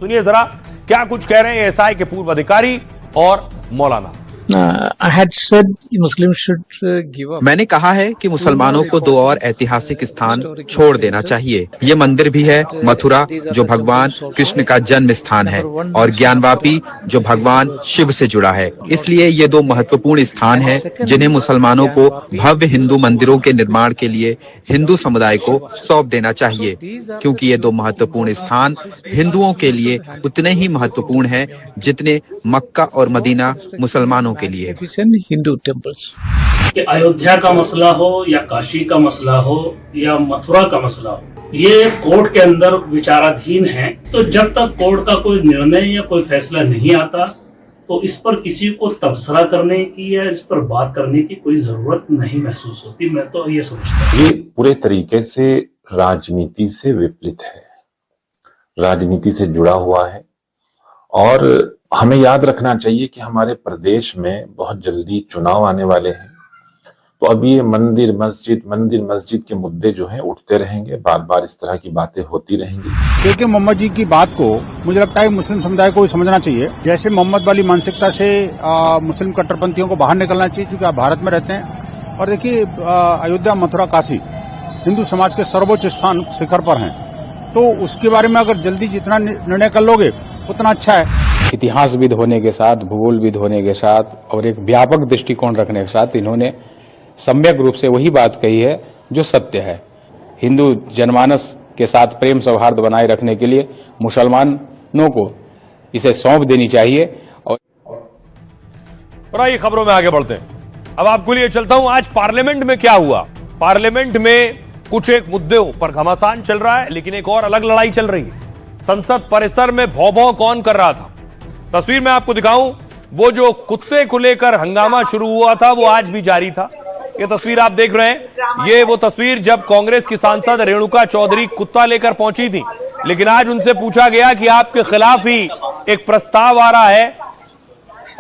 सुनिए जरा क्या कुछ कह रहे हैं एएसआई के पूर्व अधिकारी और मौलाना। I had said Muslims should give up. मैंने कहा है कि मुसलमानों को 2 और ऐतिहासिक स्थान छोड़ देना चाहिए। ये मंदिर भी है मथुरा, जो भगवान कृष्ण का जन्म स्थान है, और ज्ञानवापी, जो भगवान शिव से जुड़ा है। इसलिए ये 2 महत्वपूर्ण स्थान हैं जिन्हें मुसलमानों को भव्य हिंदू मंदिरों के निर्माण के लिए हिंदू समुदाय को सौंप देना चाहिए, क्योंकि ये 2 महत्वपूर्ण स्थान हिंदुओं के लिए उतने ही महत्वपूर्ण हैं जितने मक्का और मदीना मुसलमानों के लिए। हिंदू टेम्पल्स, कि अयोध्या का मसला हो या काशी का मसला हो या मथुरा का मसला हो, ये कोर्ट के अंदर विचाराधीन है। तो जब तक कोर्ट का कोई निर्णय या कोई फैसला नहीं आता तो इस पर किसी को तबसरा करने की या इस पर बात करने की कोई जरूरत नहीं महसूस होती। मैं तो ये समझता हूँ ये पूरे तरीके से राजनीति से विपरीत है, राजनीति से जुड़ा हुआ है। और हमें याद रखना चाहिए कि हमारे प्रदेश में बहुत जल्दी चुनाव आने वाले हैं, तो अब ये मंदिर मस्जिद के मुद्दे जो हैं उठते रहेंगे, बार बार इस तरह की बातें होती रहेंगी। देखिए, मोहम्मद जी की बात को मुझे लगता है मुस्लिम समुदाय को समझना चाहिए। जैसे मोहम्मद वाली मानसिकता से मुस्लिम कट्टरपंथियों को बाहर निकलना चाहिए, क्योंकि आप भारत में रहते हैं। और देखिए, अयोध्या, मथुरा, काशी हिंदू समाज के सर्वोच्च स्थान शिखर पर हैं, तो उसके बारे में अगर जल्दी जितना निर्णय कर लोगे उतना अच्छा है। इतिहासविद होने के साथ, भूगोलविद होने के साथ और एक व्यापक दृष्टिकोण रखने के साथ इन्होंने सम्यक रूप से वही बात कही है जो सत्य है। हिंदू जनमानस के साथ प्रेम सौहार्द बनाए रखने के लिए मुसलमानों को इसे सौंप देनी चाहिए। और आइए खबरों में आगे बढ़ते हैं। अब आपको लिए चलता हूं आज पार्लियामेंट में क्या हुआ। पार्लियामेंट में कुछ एक मुद्दों पर घमासान चल रहा है, लेकिन एक और अलग लड़ाई चल रही है। संसद परिसर में भौं-भौं कौन कर रहा था? तस्वीर में आपको दिखाऊं, वो जो कुत्ते को लेकर हंगामा शुरू हुआ था वो आज भी जारी था। ये तस्वीर आप देख रहे हैं, ये वो तस्वीर जब कांग्रेस की सांसद रेणुका चौधरी कुत्ता लेकर पहुंची थी, लेकिन आज उनसे पूछा गया कि आपके खिलाफ ही एक प्रस्ताव आ रहा है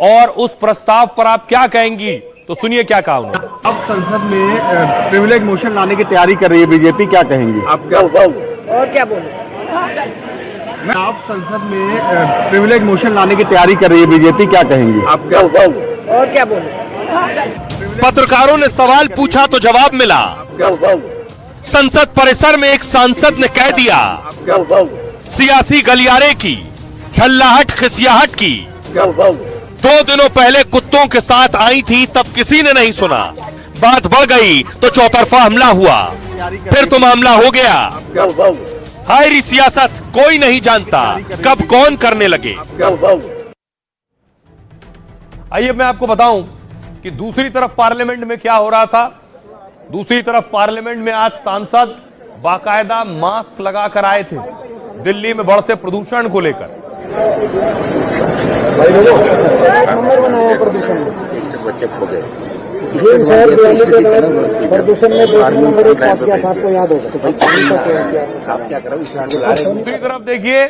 और उस प्रस्ताव पर आप क्या कहेंगी। तो सुनिए क्या कहा उन्होंने। अब संसद में प्रिविलेज मोशन लाने की तैयारी कर रही है बीजेपी, क्या कहेंगी आप? और क्या बोले? आप संसद में प्रिविलेज मोशन लाने की तैयारी कर रही है बीजेपी, क्या कहेंगी आप? और क्या बोले? पत्रकारों ने सवाल पूछा तो जवाब मिला। संसद परिसर में एक सांसद ने कह दिया, सियासी गलियारे की, झल्लाहट खिसियाहट की। 2 दिनों पहले कुत्तों के साथ आई थी, तब किसी ने नहीं सुना। बात बढ़ गई तो चौतरफा हमला हुआ, फिर तो मामला हो गया। हायरी सियासत, कोई नहीं जानता कब कौन करने लगे। आइए मैं आपको बताऊं कि दूसरी तरफ पार्लियामेंट में क्या हो रहा था। दूसरी तरफ पार्लियामेंट में आज सांसद बाकायदा मास्क लगाकर आए थे दिल्ली में बढ़ते प्रदूषण को लेकर। बच्चे खो गए प्रदूषण में देश में नंबर 1 पास किया था, आपको याद होगा। आप क्या करो। दूसरी तरफ देखिए,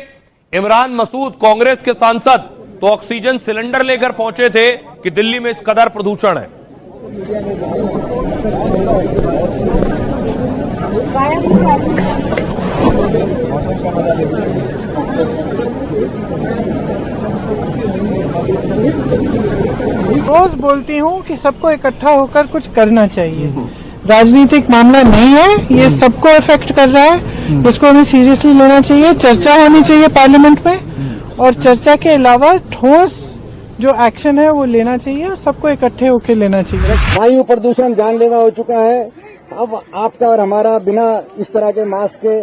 इमरान मसूद कांग्रेस के सांसद तो ऑक्सीजन सिलेंडर लेकर पहुंचे थे कि दिल्ली में इस कदर प्रदूषण है। रोज बोलती हूँ कि सबको इकट्ठा होकर कुछ करना चाहिए। राजनीतिक मामला नहीं है, ये सबको इफेक्ट कर रहा है, इसको हमें सीरियसली लेना चाहिए। चर्चा होनी चाहिए पार्लियामेंट में, और चर्चा के अलावा ठोस जो एक्शन है वो लेना चाहिए, सबको इकट्ठे होकर लेना चाहिए। वायु प्रदूषण जानलेवा हो चुका है। अब आपका और हमारा बिना इस तरह के मास्क के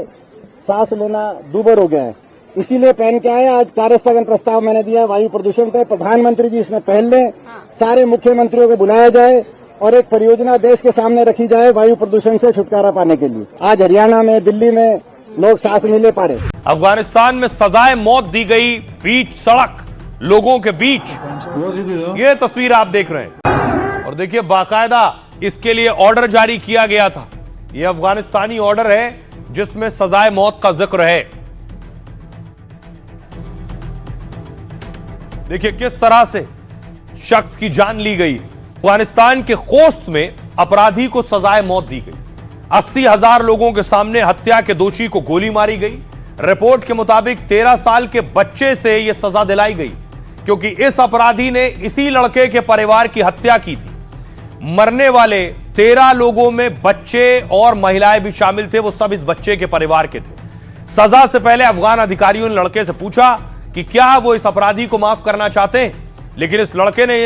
सांस लेना दूभर हो गया है, इसीलिए पहन के आए। आज कार्यस्थगन प्रस्ताव मैंने दिया वायु प्रदूषण पे। प्रधानमंत्री जी इसमें पहल लें, सारे मुख्यमंत्रियों को बुलाया जाए और एक परियोजना देश के सामने रखी जाए वायु प्रदूषण से छुटकारा पाने के लिए। आज हरियाणा में, दिल्ली में लोग सांस नहीं ले पा रहे। अफगानिस्तान में सजाए मौत दी गई बीच सड़क, लोगों के बीच। ये तस्वीर आप देख रहे हैं और देखिए बाकायदा इसके लिए ऑर्डर जारी किया गया था। यह अफगानिस्तानी ऑर्डर है जिसमें सजाए मौत का जिक्र है। देखिए किस तरह से शख्स की जान ली गई। अफगानिस्तान के खोस्त में अपराधी को सजाए मौत दी गई। 80,000 लोगों के सामने हत्या के दोषी को गोली मारी गई। रिपोर्ट के मुताबिक 13 साल के बच्चे से यह सजा दिलाई गई। क्योंकि इस अपराधी ने इसी लड़के के परिवार की हत्या की थी। मरने वाले 13 लोगों में बच्चे और महिलाएं भी शामिल थे, वो सब इस बच्चे के परिवार के थे। सजा से पहले अफगान अधिकारियों ने लड़के से पूछा कि क्या वो इस अपराधी को माफ करना चाहते हैं, लेकिन इस लड़के ने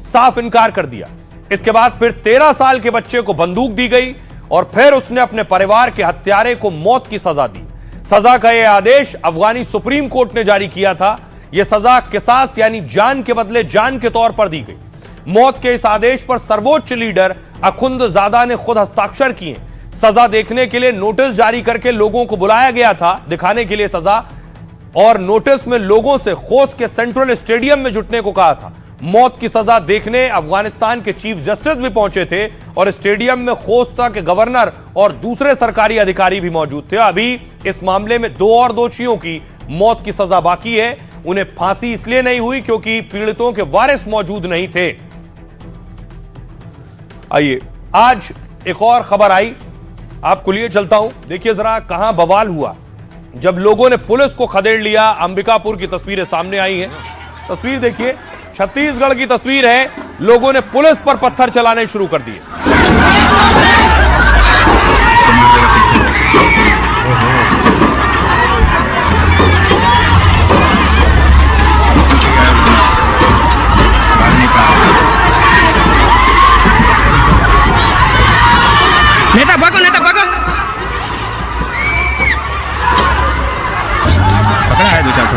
साफ इनकार कर दिया। इसके बाद फिर 13 साल के बच्चे को बंदूक दी गई और फिर उसने अपने परिवार के हत्यारे को मौत की सजा दी। सजा का यह आदेश अफगानी सुप्रीम कोर्ट ने जारी किया था। यह सजा किसास यानी जान के बदले जान के तौर पर दी गई। मौत के इस आदेश पर सर्वोच्च लीडर अखुंदजादा ने खुद हस्ताक्षर किए। सजा देखने के लिए नोटिस जारी करके लोगों को बुलाया गया था, दिखाने के लिए सजा, और नोटिस में लोगों से खोस्त के सेंट्रल स्टेडियम में जुटने को कहा था। मौत की सजा देखने अफगानिस्तान के चीफ जस्टिस भी पहुंचे थे और स्टेडियम में खोस्ता के गवर्नर और दूसरे सरकारी अधिकारी भी मौजूद थे। अभी इस मामले में 2 और दोषियों की मौत की सजा बाकी है। उन्हें फांसी इसलिए नहीं हुई क्योंकि पीड़ितों के वारिस मौजूद नहीं थे। आइए आज एक और खबर आई, आपको लिए चलता हूं। देखिए जरा कहां बवाल हुआ जब लोगों ने पुलिस को खदेड़ लिया। अंबिकापुर की तस्वीरें सामने आई हैं। तस्वीर देखिए, छत्तीसगढ़ की तस्वीर है। लोगों ने पुलिस पर पत्थर चलाने शुरू कर दिए। नेता भागो, नेता भागो। पकड़ा है दूसरा को।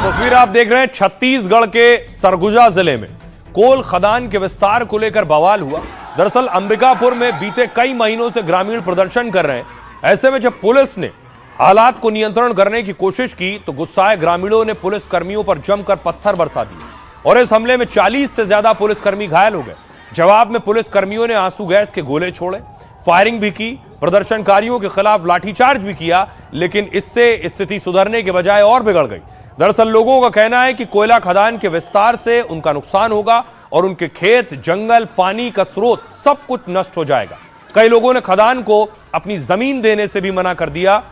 तस्वीर आप देख रहे हैं छत्तीसगढ़ के सरगुजा जिले में कोल खदान के विस्तार को लेकर बवाल हुआ। दरअसल अंबिकापुर में बीते कई महीनों से ग्रामीण प्रदर्शन कर रहे हैं। ऐसे में जब पुलिस ने हालात को नियंत्रण करने की कोशिश की तो गुस्साए ग्रामीणों ने पुलिस कर्मियों पर जमकर पत्थर बरसा दिए और इस हमले में 40 से ज्यादा पुलिसकर्मी घायल हो गए। जवाब में पुलिस कर्मियों ने आंसू गैस के गोले छोड़े, फायरिंग भी की, प्रदर्शनकारियों के खिलाफ लाठीचार्ज भी किया, लेकिन इससे स्थिति सुधरने के बजाय और बिगड़ गई। दरअसल लोगों का कहना है कि कोयला खदान के विस्तार से उनका नुकसान होगा और उनके खेत, जंगल, पानी का स्रोत सब कुछ नष्ट हो जाएगा। कई लोगों ने खदान को अपनी जमीन देने से भी मना कर दिया,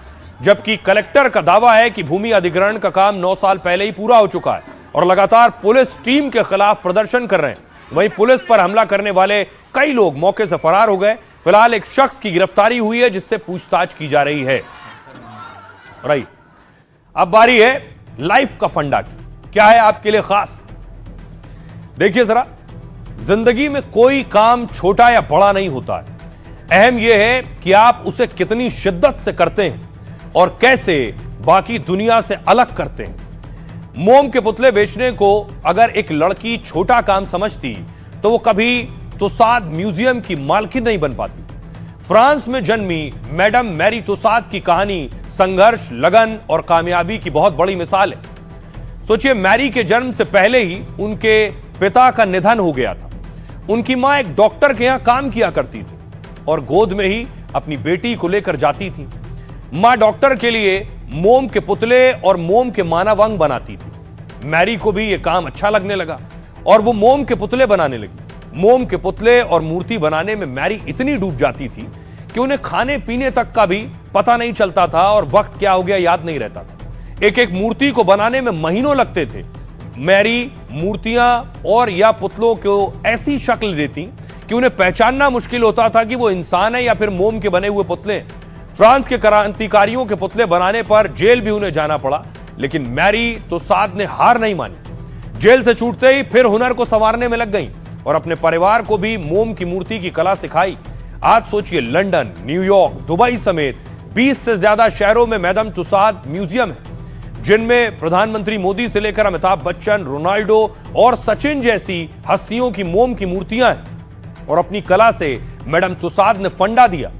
जबकि कलेक्टर का दावा है कि भूमि अधिग्रहण का काम 9 साल पहले ही पूरा हो चुका है और लगातार पुलिस टीम के खिलाफ प्रदर्शन कर रहे हैं। वहीं पुलिस पर हमला करने वाले कई लोग मौके से फरार हो गए। फिलहाल एक शख्स की गिरफ्तारी हुई है जिससे पूछताछ की जा रही है। राइट, अब बारी है लाइफ का फंडा की। क्या है आपके लिए खास? देखिए जरा, जिंदगी में कोई काम छोटा या बड़ा नहीं होता है। अहम यह है कि आप उसे कितनी शिद्दत से करते हैं और कैसे बाकी दुनिया से अलग करते हैं। मोम के पुतले बेचने को अगर एक लड़की छोटा काम समझती तो वो कभी तुसाद म्यूजियम की मालकिन नहीं बन पाती। फ्रांस में जन्मी मैडम मैरी तुसाद की कहानी संघर्ष, लगन और कामयाबी की बहुत बड़ी मिसाल है। सोचिए, मैरी के जन्म से पहले ही उनके पिता का निधन हो गया था। उनकी मां एक डॉक्टर के यहां काम किया करती थी और गोद में ही अपनी बेटी को लेकर जाती थी। मां डॉक्टर के लिए मोम के पुतले और मोम के मानव अंग बनाती थी। मैरी को भी यह काम अच्छा लगने लगा और वो मोम के पुतले बनाने लगी। मोम के पुतले और मूर्ति बनाने में मैरी इतनी डूब जाती थी कि उन्हें खाने पीने तक का भी पता नहीं चलता था और वक्त क्या हो गया याद नहीं रहता था। एक एक मूर्ति को बनाने में महीनों लगते थे। मैरी मूर्तियां और या पुतलों को ऐसी शक्ल देती कि उन्हें पहचानना मुश्किल होता था कि वो इंसान है या फिर मोम के बने हुए पुतले। फ्रांस के क्रांतिकारियों के पुतले बनाने पर जेल भी उन्हें जाना पड़ा, लेकिन मैरी तुसाद ने हार नहीं मानी। जेल से छूटते ही फिर हुनर को संवारने में लग गई और अपने परिवार को भी मोम की मूर्ति की कला सिखाई। आज सोचिए, लंदन, न्यूयॉर्क, दुबई समेत 20 से ज्यादा शहरों में मैडम तुसाद म्यूजियम है, जिनमें प्रधानमंत्री मोदी से लेकर अमिताभ बच्चन, रोनाल्डो और सचिन जैसी हस्तियों की मोम की मूर्तियां हैं। और अपनी कला से मैडम तुसाद ने फंडा दिया।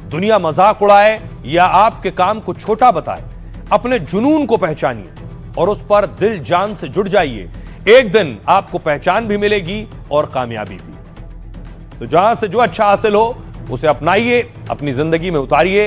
दुनिया मजाक उड़ाए या आपके काम को छोटा बताए, अपने जुनून को पहचानिए और उस पर दिल जान से जुड़ जाइए। एक दिन आपको पहचान भी मिलेगी और कामयाबी भी। तो जहां से जो अच्छा हासिल हो उसे अपनाइए, अपनी जिंदगी में उतारिए।